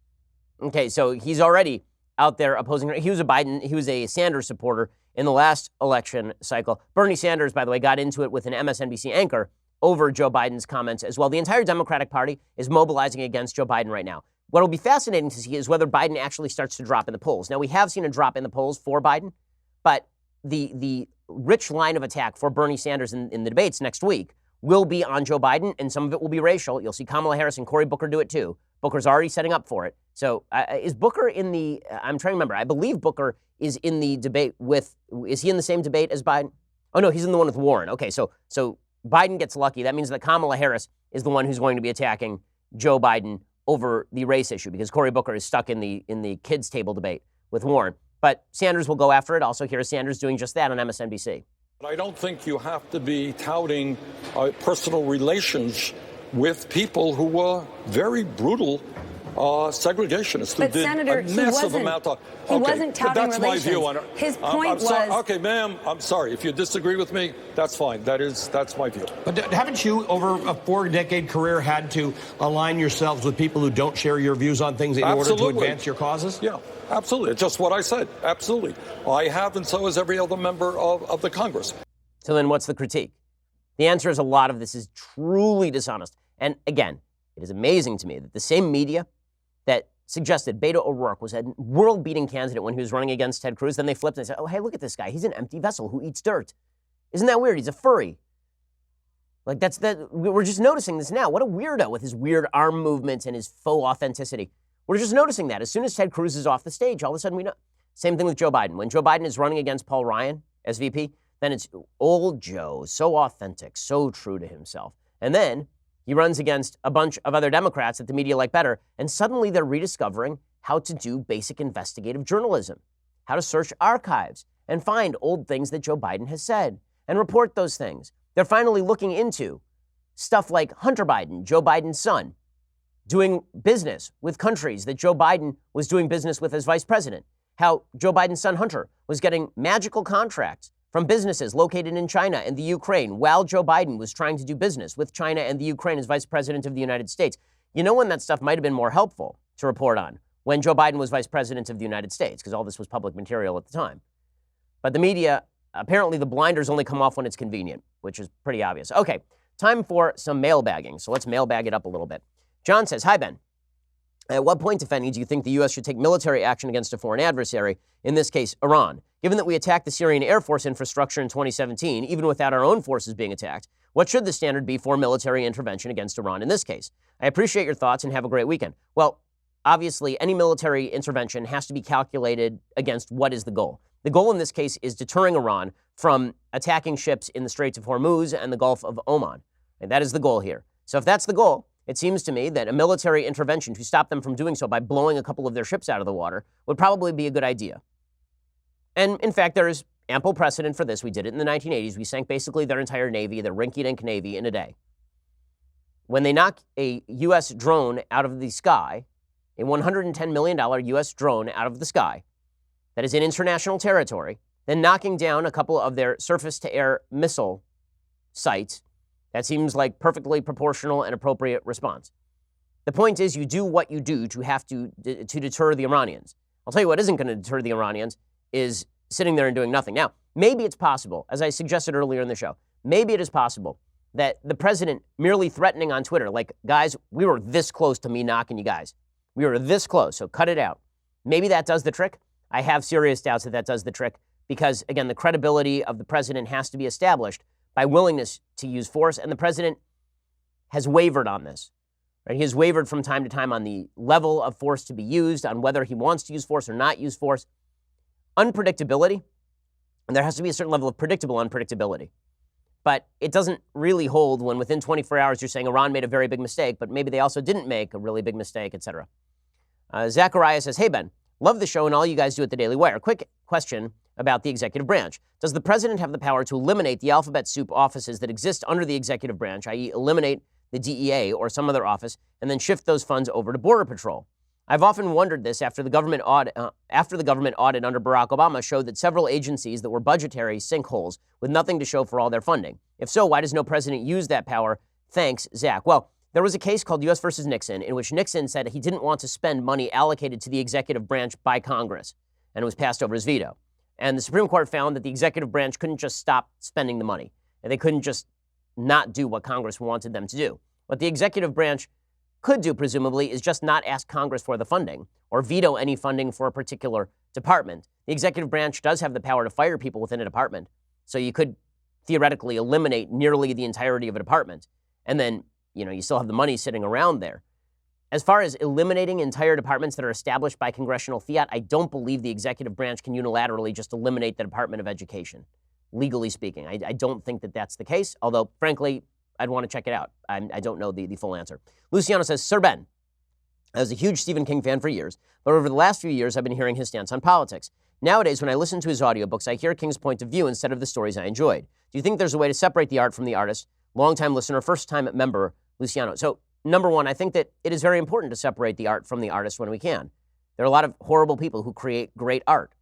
Okay, so he's already out there opposing her. He was a Sanders supporter in the last election cycle. Bernie Sanders, by the way, got into it with an MSNBC anchor over Joe Biden's comments as well. The entire Democratic Party is mobilizing against Joe Biden right now. What will be fascinating to see is whether Biden actually starts to drop in the polls. Now, we have seen a drop in the polls for Biden, but the rich line of attack for Bernie Sanders in the debates next week will be on Joe Biden, and some of it will be racial. You'll see Kamala Harris and Cory Booker do it too. Booker's already setting up for it. So is Booker in the, I'm trying to remember, I believe Booker is in the debate is he in the same debate as Biden? Oh no, he's in the one with Warren. Okay, so Biden gets lucky. That means that Kamala Harris is the one who's going to be attacking Joe Biden over the race issue because Cory Booker is stuck in the kids' table debate with Warren. But Sanders will go after it. Also, here's Sanders doing just that on MSNBC. But I don't think you have to be touting personal relations with people who were very brutal segregationists. But Senator, he wasn't touting that's relations. My view on it. His point was... Okay, ma'am, I'm sorry. If you disagree with me, that's fine. That's my view. But haven't you, over a 4-decade career, had to align yourselves with people who don't share your views on things in order to advance your causes? Yeah, absolutely. It's just what I said. Absolutely. I have, and so has every other member of the Congress. So then what's the critique? The answer is a lot of this is truly dishonest. And again, it is amazing to me that the same media that suggested Beto O'Rourke was a world-beating candidate when he was running against Ted Cruz, then they flipped and said, oh, hey, look at this guy. He's an empty vessel who eats dirt. Isn't that weird? He's a furry. Like, we're just noticing this now. What a weirdo with his weird arm movements and his faux authenticity. We're just noticing that. As soon as Ted Cruz is off the stage, all of a sudden we know. Same thing with Joe Biden. When Joe Biden is running against Paul Ryan as VP, then it's old Joe, so authentic, so true to himself. And then he runs against a bunch of other Democrats that the media like better, and suddenly they're rediscovering how to do basic investigative journalism, how to search archives and find old things that Joe Biden has said and report those things. They're finally looking into stuff like Hunter Biden, Joe Biden's son, doing business with countries that Joe Biden was doing business with as vice president, how Joe Biden's son Hunter was getting magical contracts from businesses located in China and the Ukraine while Joe Biden was trying to do business with China and the Ukraine as vice president of the United States. You know when that stuff might have been more helpful to report on? When Joe Biden was vice president of the United States, because all this was public material at the time. But the media, apparently the blinders only come off when it's convenient, which is pretty obvious. Okay, time for some mailbagging. So let's mailbag it up a little bit. John says, hi, Ben. At what point, if any, do you think the U.S. should take military action against a foreign adversary, in this case, Iran? Given that we attacked the Syrian Air Force infrastructure in 2017, even without our own forces being attacked, what should the standard be for military intervention against Iran in this case? I appreciate your thoughts and have a great weekend. Well, obviously, any military intervention has to be calculated against what is the goal. The goal in this case is deterring Iran from attacking ships in the Straits of Hormuz and the Gulf of Oman. And that is the goal here. So if that's the goal, it seems to me that a military intervention to stop them from doing so by blowing a couple of their ships out of the water would probably be a good idea. And in fact, there is ample precedent for this. We did it in the 1980s. We sank basically their entire Navy, their rinky-dink Navy, in a day. When they knock a U.S. drone out of the sky, a $110 million U.S. drone out of the sky that is in international territory, then knocking down a couple of their surface-to-air missile sites, that seems like perfectly proportional and appropriate response. The point is, you do what you do to deter the Iranians. I'll tell you what isn't going to deter the Iranians is sitting there and doing nothing. Now, maybe it's possible, as I suggested earlier in the show, maybe it is possible that the president merely threatening on Twitter, like, guys, we were this close to me knocking you guys. We were this close, so cut it out. Maybe that does the trick. I have serious doubts that that does the trick because, again, the credibility of the president has to be established by willingness to use force, and the president has wavered on this. Right? He has wavered from time to time on the level of force to be used, on whether he wants to use force or not use force. Unpredictability, and there has to be a certain level of predictable unpredictability. But it doesn't really hold when within 24 hours you're saying Iran made a very big mistake, but maybe they also didn't make a really big mistake, etc. Zachariah says, hey, Ben, love the show and all you guys do at the Daily Wire. Quick question about the executive branch. Does the president have the power to eliminate the alphabet soup offices that exist under the executive branch, i.e. eliminate the DEA or some other office, and then shift those funds over to Border Patrol? I've often wondered this after the government audit under Barack Obama showed that several agencies that were budgetary sinkholes with nothing to show for all their funding. If so, why does no president use that power? Thanks, Zach. Well, there was a case called U.S. versus Nixon in which Nixon said he didn't want to spend money allocated to the executive branch by Congress, and it was passed over his veto. And the Supreme Court found that the executive branch couldn't just stop spending the money, and they couldn't just not do what Congress wanted them to do. What the executive branch could do, presumably, is just not ask Congress for the funding or veto any funding for a particular department. The executive branch does have the power to fire people within a department, so you could theoretically eliminate nearly the entirety of a department, and then, you still have the money sitting around there. As far as eliminating entire departments that are established by congressional fiat, I don't believe the executive branch can unilaterally just eliminate the Department of Education, legally speaking. I don't think that that's the case, although, frankly, I'd want to check it out. I don't know the full answer. Luciano says, Sir Ben, I was a huge Stephen King fan for years, but over the last few years, I've been hearing his stance on politics. Nowadays, when I listen to his audiobooks, I hear King's point of view instead of the stories I enjoyed. Do you think there's a way to separate the art from the artist? Longtime listener, first-time member, Luciano. So, number one, I think that it is very important to separate the art from the artist when we can. There are a lot of horrible people who create great art,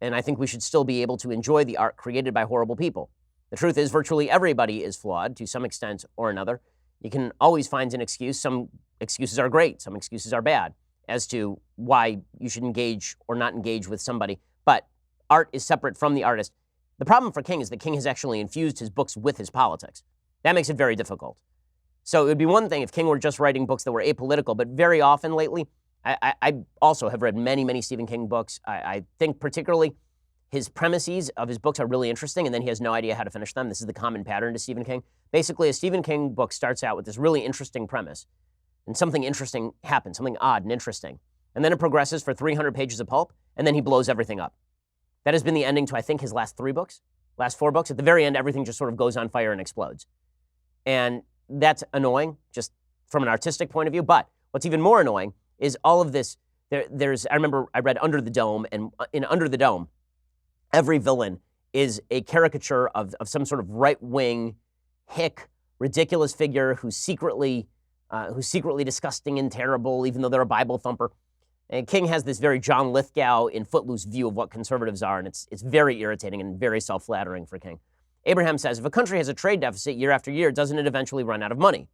and I think we should still be able to enjoy the art created by horrible people. The truth is, virtually everybody is flawed to some extent or another. You can always find an excuse. Some excuses are great, some excuses are bad as to why you should engage or not engage with somebody. But art is separate from the artist. The problem for King is that King has actually infused his books with his politics. That makes it very difficult. So it would be one thing if King were just writing books that were apolitical, but very often lately, I also have read many, many Stephen King books. I think particularly his premises of his books are really interesting, and then he has no idea how to finish them. This is the common pattern to Stephen King. Basically, a Stephen King book starts out with this really interesting premise, and something interesting happens, something odd and interesting. And then it progresses for 300 pages of pulp, and then he blows everything up. That has been the ending to, I think, his last 4 books. At the very end, everything just sort of goes on fire and explodes. And that's annoying, just from an artistic point of view. But what's even more annoying is all of this. I remember I read Under the Dome, and in Under the Dome, every villain is a caricature of some sort of right-wing, hick, ridiculous figure who's secretly disgusting and terrible, even though they're a Bible thumper. And King has this very John Lithgow in Footloose view of what conservatives are, and it's very irritating and very self-flattering for King. Abraham says, if a country has a trade deficit year after year, doesn't it eventually run out of money?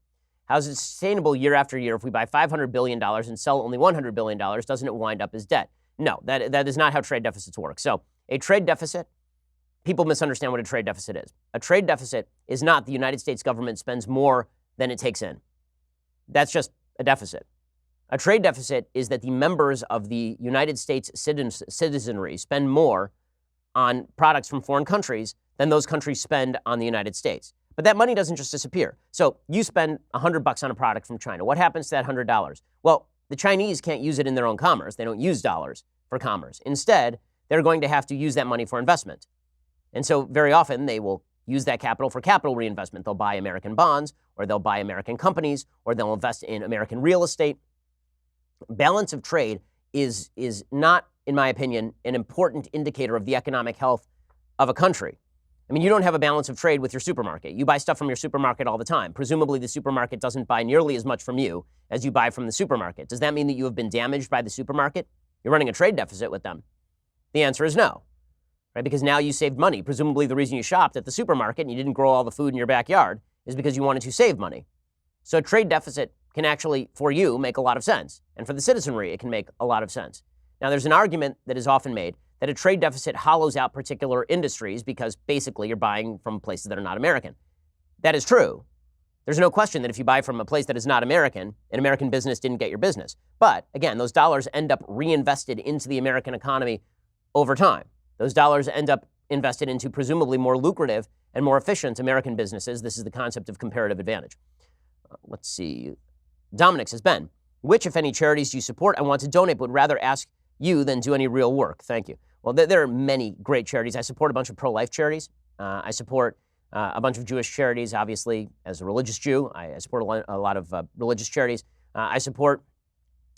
How is it sustainable year after year if we buy $500 billion and sell only $100 billion? Doesn't it wind up as debt? No, that is not how trade deficits work. So a trade deficit, people misunderstand what a trade deficit is. A trade deficit is not the United States government spends more than it takes in. That's just a deficit. A trade deficit is that the members of the United States citizenry spend more on products from foreign countries than those countries spend on the United States. But that money doesn't just disappear. So you spend $100 on a product from China. What happens to that $100? Well, the Chinese can't use it in their own commerce. They don't use dollars for commerce. Instead, they're going to have to use that money for investment. And so very often they will use that capital for capital reinvestment. They'll buy American bonds, or they'll buy American companies, or they'll invest in American real estate. Balance of trade is not, in my opinion, an important indicator of the economic health of a country. I mean, you don't have a balance of trade with your supermarket. You buy stuff from your supermarket all the time. Presumably, the supermarket doesn't buy nearly as much from you as you buy from the supermarket. Does that mean that you have been damaged by the supermarket? You're running a trade deficit with them. The answer is no, right? Because now you saved money. Presumably, the reason you shopped at the supermarket and you didn't grow all the food in your backyard is because you wanted to save money. So a trade deficit can actually, for you, make a lot of sense. And for the citizenry, it can make a lot of sense. Now, there's an argument that is often made that a trade deficit hollows out particular industries because basically you're buying from places that are not American. That is true. There's no question that if you buy from a place that is not American, an American business didn't get your business. But again, those dollars end up reinvested into the American economy over time. Those dollars end up invested into presumably more lucrative and more efficient American businesses. This is the concept of comparative advantage. Let's see. Dominic says, Ben, which, if any, charities do you support? I want to donate, but would rather ask you than do any real work. Thank you. Well, there are many great charities. I support a bunch of pro-life charities. I support a bunch of Jewish charities, obviously, as a religious Jew. I support a lot of religious charities. I support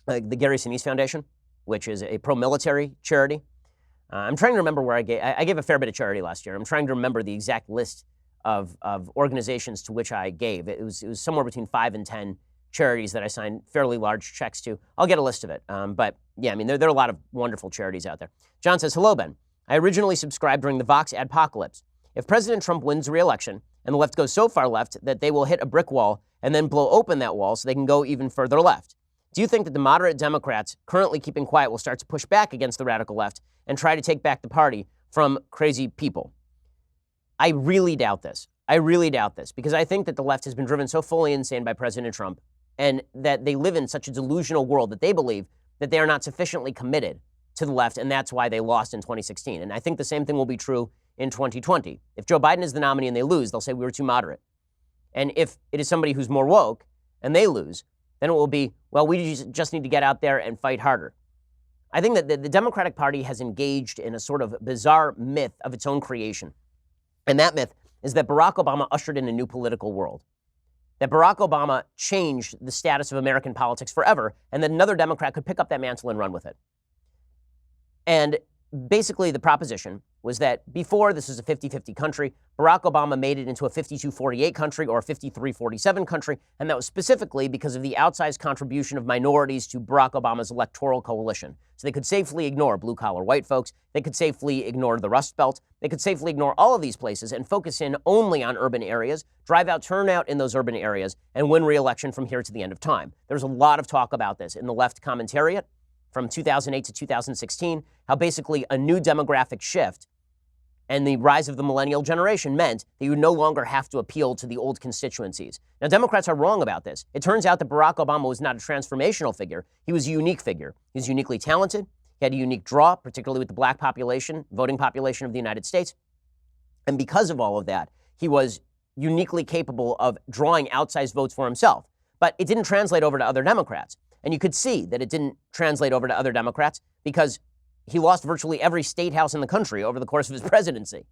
the Gary Sinise Foundation, which is a pro-military charity. I'm trying to remember where I gave a fair bit of charity last year. I'm trying to remember the exact list of organizations to which I gave. It was somewhere between 5 and 10 charities that I signed fairly large checks to. I'll get a list of it. But yeah, I mean, there are a lot of wonderful charities out there. John says, hello, Ben. I originally subscribed during the Vox adpocalypse. If President Trump wins re-election and the left goes so far left that they will hit a brick wall and then blow open that wall so they can go even further left, do you think that the moderate Democrats currently keeping quiet will start to push back against the radical left and try to take back the party from crazy people? I really doubt this. I really doubt this because I think that the left has been driven so fully insane by President Trump and that they live in such a delusional world that they believe that they are not sufficiently committed to the left, and that's why they lost in 2016. And I think the same thing will be true in 2020. If Joe Biden is the nominee and they lose, they'll say we were too moderate. And if it is somebody who's more woke and they lose, then it will be, well, we just need to get out there and fight harder. I think that the Democratic Party has engaged in a sort of bizarre myth of its own creation. And that myth is that Barack Obama ushered in a new political world, that Barack Obama changed the status of American politics forever, and that another Democrat could pick up that mantle and run with it. And basically the proposition was that before this was a 50-50 country, Barack Obama made it into a 52-48 country or a 53-47 country, and that was specifically because of the outsized contribution of minorities to Barack Obama's electoral coalition. So they could safely ignore blue-collar white folks, they could safely ignore the Rust Belt, they could safely ignore all of these places and focus in only on urban areas, drive out turnout in those urban areas, and win re-election from here to the end of time. There's a lot of talk about this in the left commentariat from 2008 to 2016, how basically a new demographic shift and the rise of the millennial generation meant that you would no longer have to appeal to the old constituencies. Now, Democrats are wrong about this. It turns out that Barack Obama was not a transformational figure. He was a unique figure. He was uniquely talented. He had a unique draw, particularly with the black population, voting population of the United States. And because of all of that, he was uniquely capable of drawing outsized votes for himself. But it didn't translate over to other Democrats. And you could see that it didn't translate over to other Democrats because he lost virtually every state house in the country over the course of his presidency.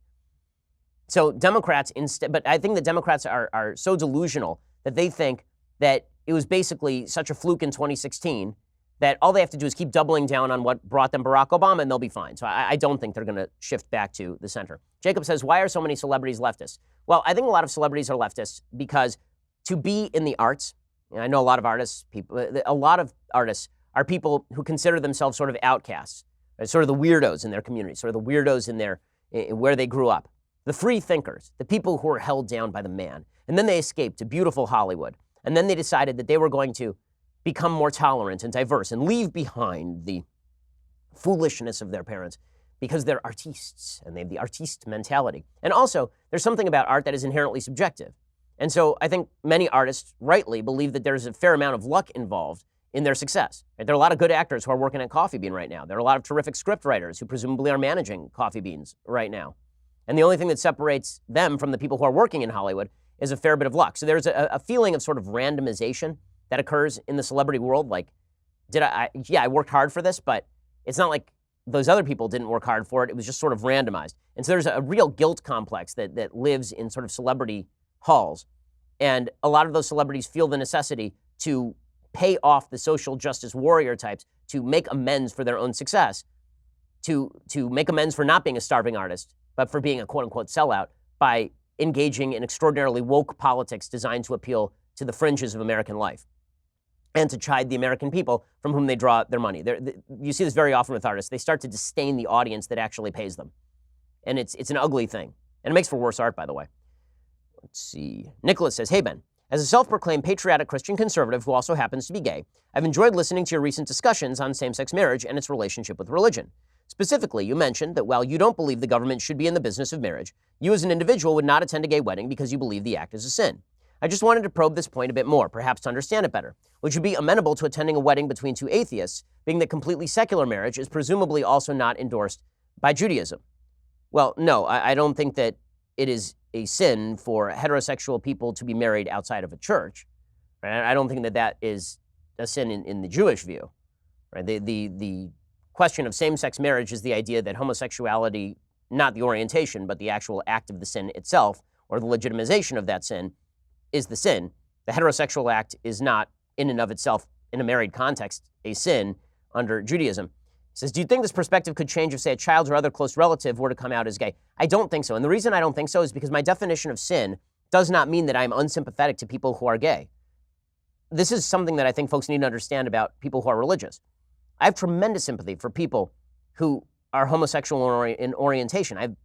So Democrats, but I think the Democrats are so delusional that they think that it was basically such a fluke in 2016 that all they have to do is keep doubling down on what brought them Barack Obama and they'll be fine. So I don't think they're going to shift back to the center. Jacob says, why are so many celebrities leftists? Well, I think a lot of celebrities are leftists because to be in the arts, and I know a lot of artists are people who consider themselves sort of outcasts, sort of the weirdos in their community, sort of the weirdos in where they grew up, the free thinkers, the people who are held down by the man. And then they escaped to beautiful Hollywood. And then they decided that they were going to become more tolerant and diverse and leave behind the foolishness of their parents because they're artistes and they have the artiste mentality. And also, there's something about art that is inherently subjective. And so I think many artists rightly believe that there's a fair amount of luck involved in their success. There are a lot of good actors who are working at Coffee Bean right now. There are a lot of terrific script writers who presumably are managing Coffee Beans right now. And the only thing that separates them from the people who are working in Hollywood is a fair bit of luck. So there's a feeling of sort of randomization that occurs in the celebrity world. Like, I worked hard for this, but it's not like those other people didn't work hard for it. It was just sort of randomized. And so there's a real guilt complex that lives in sort of celebrity halls. And a lot of those celebrities feel the necessity to pay off the social justice warrior types to make amends for their own success, to make amends for not being a starving artist, but for being a quote-unquote sellout by engaging in extraordinarily woke politics designed to appeal to the fringes of American life and to chide the American people from whom they draw their money. You see this very often with artists. They start to disdain the audience that actually pays them. And it's an ugly thing. And it makes for worse art, by the way. Let's see. Nicholas says, hey, Ben, as a self-proclaimed patriotic Christian conservative who also happens to be gay, I've enjoyed listening to your recent discussions on same-sex marriage and its relationship with religion. Specifically, you mentioned that while you don't believe the government should be in the business of marriage, you as an individual would not attend a gay wedding because you believe the act is a sin. I just wanted to probe this point a bit more, perhaps to understand it better. Would you be amenable to attending a wedding between two atheists, being that completely secular marriage is presumably also not endorsed by Judaism? Well, no, I don't think that it is a sin for heterosexual people to be married outside of a church. Right? I don't think that that is a sin in the Jewish view. Right? The question of same-sex marriage is the idea that homosexuality, not the orientation, but the actual act of the sin itself, or the legitimization of that sin, is the sin. The heterosexual act is not, in and of itself, in a married context, a sin under Judaism. He says, do you think this perspective could change if, say, a child or other close relative were to come out as gay? I don't think so. And the reason I don't think so is because my definition of sin does not mean that I'm unsympathetic to people who are gay. This is something that I think folks need to understand about people who are religious. I have tremendous sympathy for people who are homosexual in orientation. I have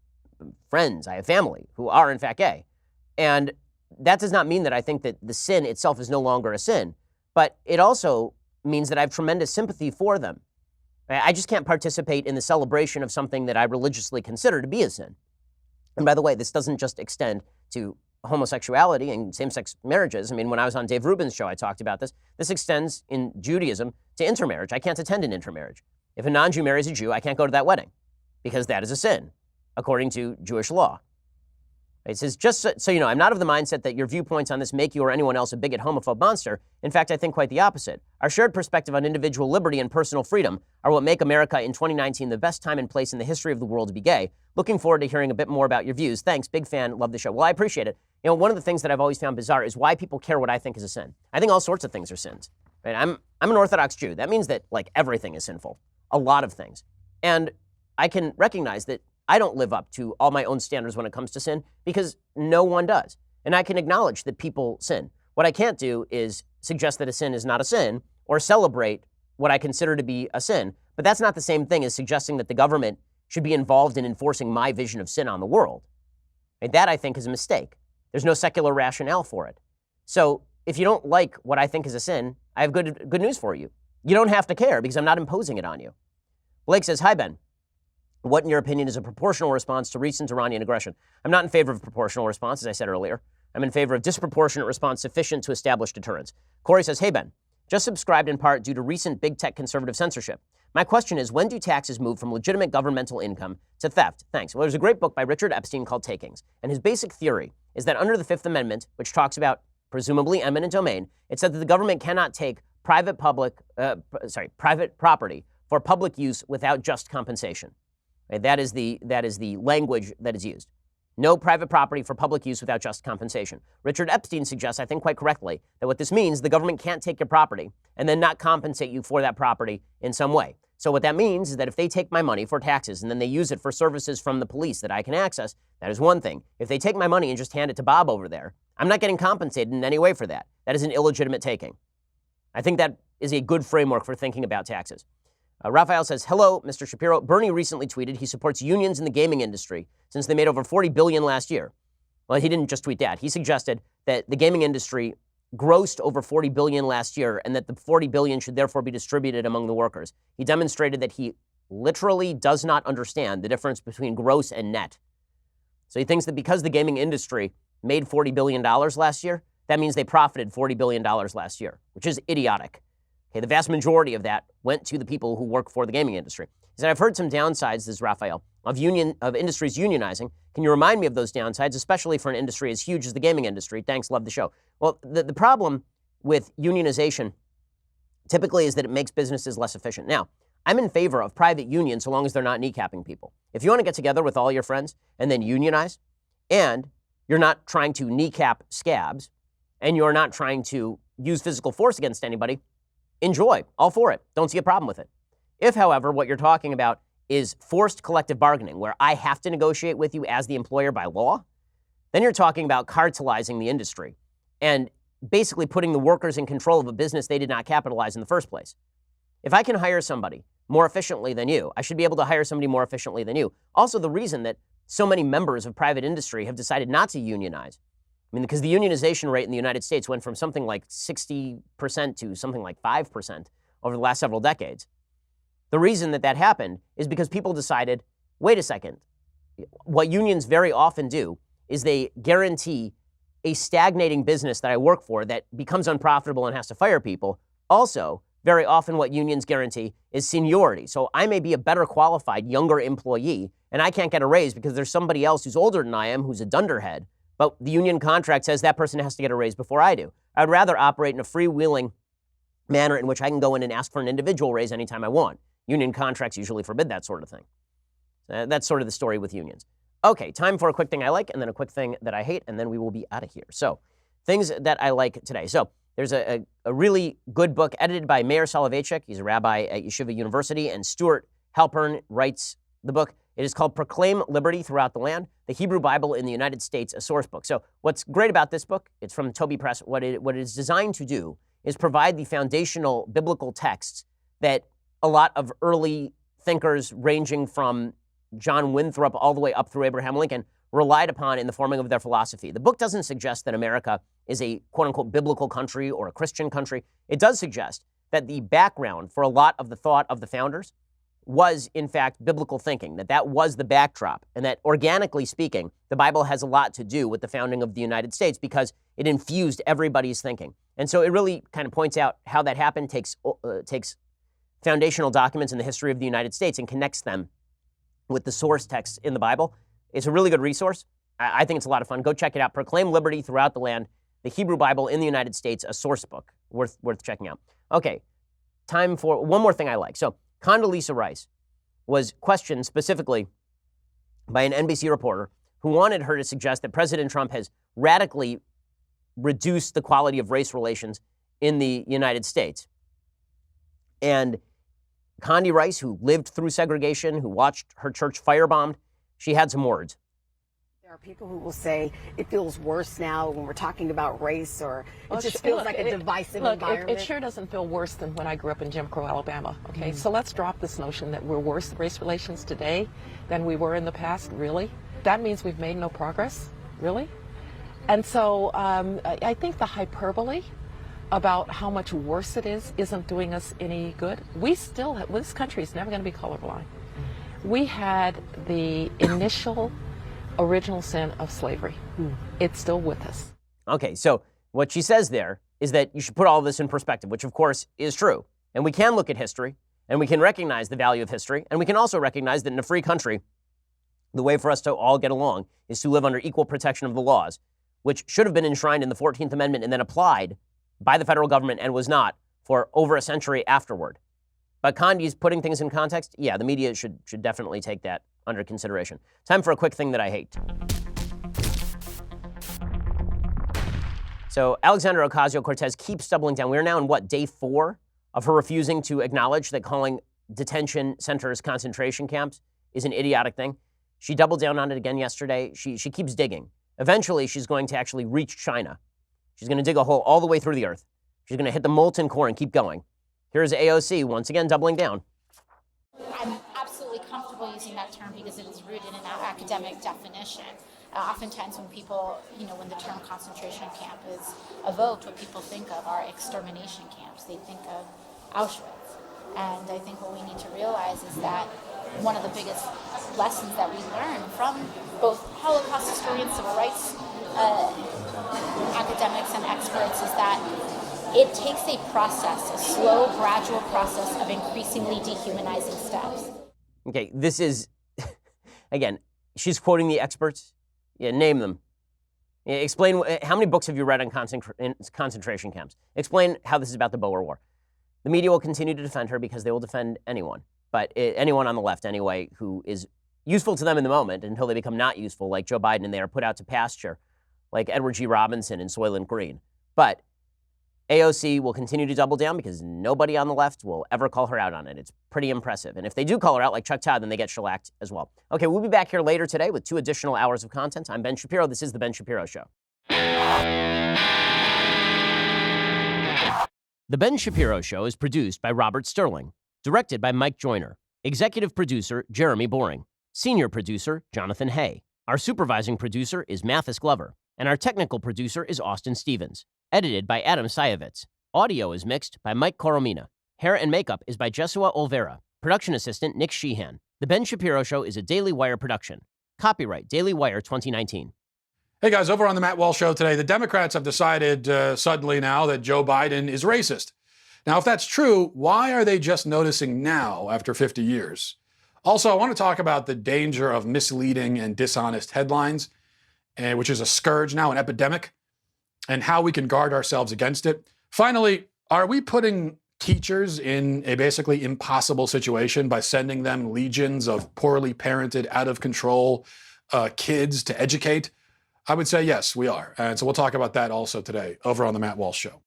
friends, I have family who are, in fact, gay. And that does not mean that I think that the sin itself is no longer a sin, but it also means that I have tremendous sympathy for them. I just can't participate in the celebration of something that I religiously consider to be a sin. And by the way, this doesn't just extend to homosexuality and same-sex marriages. I mean, when I was on Dave Rubin's show, I talked about this. This extends in Judaism to intermarriage. I can't attend an intermarriage. If a non-Jew marries a Jew, I can't go to that wedding because that is a sin, according to Jewish law. It says, just so you know, I'm not of the mindset that your viewpoints on this make you or anyone else a bigot, homophobe monster. In fact, I think quite the opposite. Our shared perspective on individual liberty and personal freedom are what make America in 2019 the best time and place in the history of the world to be gay. Looking forward to hearing a bit more about your views. Thanks, big fan, love the show. Well, I appreciate it. You know, one of the things that I've always found bizarre is why people care what I think is a sin. I think all sorts of things are sins. Right? I'm an Orthodox Jew. That means that, like, everything is sinful. A lot of things. And I can recognize that I don't live up to all my own standards when it comes to sin because no one does. And I can acknowledge that people sin. What I can't do is suggest that a sin is not a sin or celebrate what I consider to be a sin. But that's not the same thing as suggesting that the government should be involved in enforcing my vision of sin on the world. And that, I think, is a mistake. There's no secular rationale for it. So if you don't like what I think is a sin, I have good news for you. You don't have to care because I'm not imposing it on you. Blake says, hi, Ben. What, in your opinion, is a proportional response to recent Iranian aggression? I'm not in favor of proportional response, as I said earlier. I'm in favor of disproportionate response sufficient to establish deterrence. Corey says, hey, Ben, just subscribed in part due to recent big tech conservative censorship. My question is, when do taxes move from legitimate governmental income to theft? Thanks. Well, there's a great book by Richard Epstein called Takings. And his basic theory is that under the Fifth Amendment, which talks about presumably eminent domain, it said that the government cannot take private property for public use without just compensation. Okay, that is the language that is used. No private property for public use without just compensation. Richard Epstein suggests, I think quite correctly, that what this means, the government can't take your property and then not compensate you for that property in some way. So what that means is that if they take my money for taxes and then they use it for services from the police that I can access, that is one thing. If they take my money and just hand it to Bob over there, I'm not getting compensated in any way for that. That is an illegitimate taking. I think that is a good framework for thinking about taxes. Raphael says, hello, Mr. Shapiro. Bernie recently tweeted he supports unions in the gaming industry since they made over $40 billion last year. Well, he didn't just tweet that. He suggested that the gaming industry grossed over $40 billion last year and that the $40 billion should therefore be distributed among the workers. He demonstrated that he literally does not understand the difference between gross and net. So he thinks that because the gaming industry made $40 billion last year, that means they profited $40 billion last year, which is idiotic. Okay, the vast majority of that went to the people who work for the gaming industry. He said, I've heard some downsides, this is Raphael, of industries unionizing. Can you remind me of those downsides, especially for an industry as huge as the gaming industry? Thanks, love the show. Well, the problem with unionization typically is that it makes businesses less efficient. Now, I'm in favor of private unions so long as they're not kneecapping people. If you want to get together with all your friends and then unionize, and you're not trying to kneecap scabs, and you're not trying to use physical force against anybody, enjoy, all for it. Don't see a problem with it. If, however, what you're talking about is forced collective bargaining, where I have to negotiate with you as the employer by law, then you're talking about cartelizing the industry and basically putting the workers in control of a business they did not capitalize in the first place. If I can hire somebody more efficiently than you, I should be able to hire somebody more efficiently than you. Also, the reason that so many members of private industry have decided not to unionize, I mean, because the unionization rate in the United States went from something like 60% to something like 5% over the last several decades. The reason that that happened is because people decided, wait a second, what unions very often do is they guarantee a stagnating business that I work for that becomes unprofitable and has to fire people. Also, very often what unions guarantee is seniority. So I may be a better qualified younger employee and I can't get a raise because there's somebody else who's older than I am who's a dunderhead. But the union contract says that person has to get a raise before I do. I'd rather operate in a freewheeling manner in which I can go in and ask for an individual raise anytime I want. Union contracts usually forbid that sort of thing. That's sort of the story with unions. Okay, time for a quick thing I like and then a quick thing that I hate, and then we will be out of here. So, things that I like today. So, there's a really good book edited by Meir Soloveichik. He's a rabbi at Yeshiva University, and Stuart Halpern writes the book. It is called Proclaim Liberty Throughout the Land, the Hebrew Bible in the United States, a source book. So what's great about this book, it's from Toby Press, what it is designed to do is provide the foundational biblical texts that a lot of early thinkers ranging from John Winthrop all the way up through Abraham Lincoln relied upon in the forming of their philosophy. The book doesn't suggest that America is a quote-unquote biblical country or a Christian country. It does suggest that the background for a lot of the thought of the founders was, in fact, biblical thinking, that was the backdrop, and that, organically speaking, the Bible has a lot to do with the founding of the United States because it infused everybody's thinking. And so it really kind of points out how that happened, takes foundational documents in the history of the United States and connects them with the source texts in the Bible. It's a really good resource. I think it's a lot of fun. Go check it out. Proclaim Liberty Throughout the Land, the Hebrew Bible in the United States, a source book. Worth checking out. Okay, time for one more thing I like. So, Condoleezza Rice was questioned specifically by an NBC reporter who wanted her to suggest that President Trump has radically reduced the quality of race relations in the United States. And Condi Rice, who lived through segregation, who watched her church firebombed, she had some words. There are people who will say it feels worse now when we're talking about race, or it just feels like a divisive environment. It sure doesn't feel worse than when I grew up in Jim Crow, Alabama. Okay, so let's drop this notion that we're worse at race relations today than we were in the past. Really? That means we've made no progress? Really? And so I think the hyperbole about how much worse it is isn't doing us any good. We still have, this country is never going to be colorblind. We had the initial original sin of slavery. It's still with us. Okay, so what she says there is that you should put all this in perspective, which of course is true. And we can look at history, and we can recognize the value of history, and we can also recognize that in a free country, the way for us to all get along is to live under equal protection of the laws, which should have been enshrined in the 14th Amendment and then applied by the federal government and was not for over a century afterward. But Condi's putting things in context. Yeah, the media should definitely take that under consideration. Time for a quick thing that I hate. So Alexandra Ocasio-Cortez keeps doubling down. We're now in day 4 of her refusing to acknowledge that calling detention centers concentration camps is an idiotic thing. She doubled down on it again yesterday. She keeps digging. Eventually, she's going to actually reach China. She's going to dig a hole all the way through the earth. She's going to hit the molten core and keep going. Here's AOC once again doubling down. I'm absolutely comfortable using that term because it is rooted in our academic definition. Oftentimes when people, when the term concentration camp is evoked, what people think of are extermination camps. They think of Auschwitz. And I think what we need to realize is that one of the biggest lessons that we learn from both Holocaust historians, civil rights academics and experts is that it takes a process, a slow, gradual process of increasingly dehumanizing steps. Okay, this is, again, she's quoting the experts. Yeah, name them. Yeah, explain, how many books have you read on concentration camps? Explain how this is about the Boer War. The media will continue to defend her because they will defend anyone, but anyone on the left anyway who is useful to them in the moment until they become not useful, like Joe Biden, and they are put out to pasture, like Edward G. Robinson and Soylent Green. But AOC will continue to double down because nobody on the left will ever call her out on it. It's pretty impressive. And if they do call her out, like Chuck Todd, then they get shellacked as well. Okay, we'll be back here later today with 2 additional hours of content. I'm Ben Shapiro. This is The Ben Shapiro Show. The Ben Shapiro Show is produced by Robert Sterling, directed by Mike Joyner, executive producer Jeremy Boring, senior producer Jonathan Hay. Our supervising producer is Mathis Glover, and our technical producer is Austin Stevens. Edited by Adam Sayevitz. Audio is mixed by Mike Coromina. Hair and makeup is by Jesua Olvera. Production assistant, Nick Sheehan. The Ben Shapiro Show is a Daily Wire production. Copyright Daily Wire 2019. Hey guys, over on the Matt Walsh Show today, the Democrats have decided suddenly now that Joe Biden is racist. Now, if that's true, why are they just noticing now after 50 years? Also, I want to talk about the danger of misleading and dishonest headlines, which is a scourge now, an epidemic, and how we can guard ourselves against it. Finally, are we putting teachers in a basically impossible situation by sending them legions of poorly parented, out of control kids to educate? I would say yes, we are. And so we'll talk about that also today over on the Matt Walsh Show.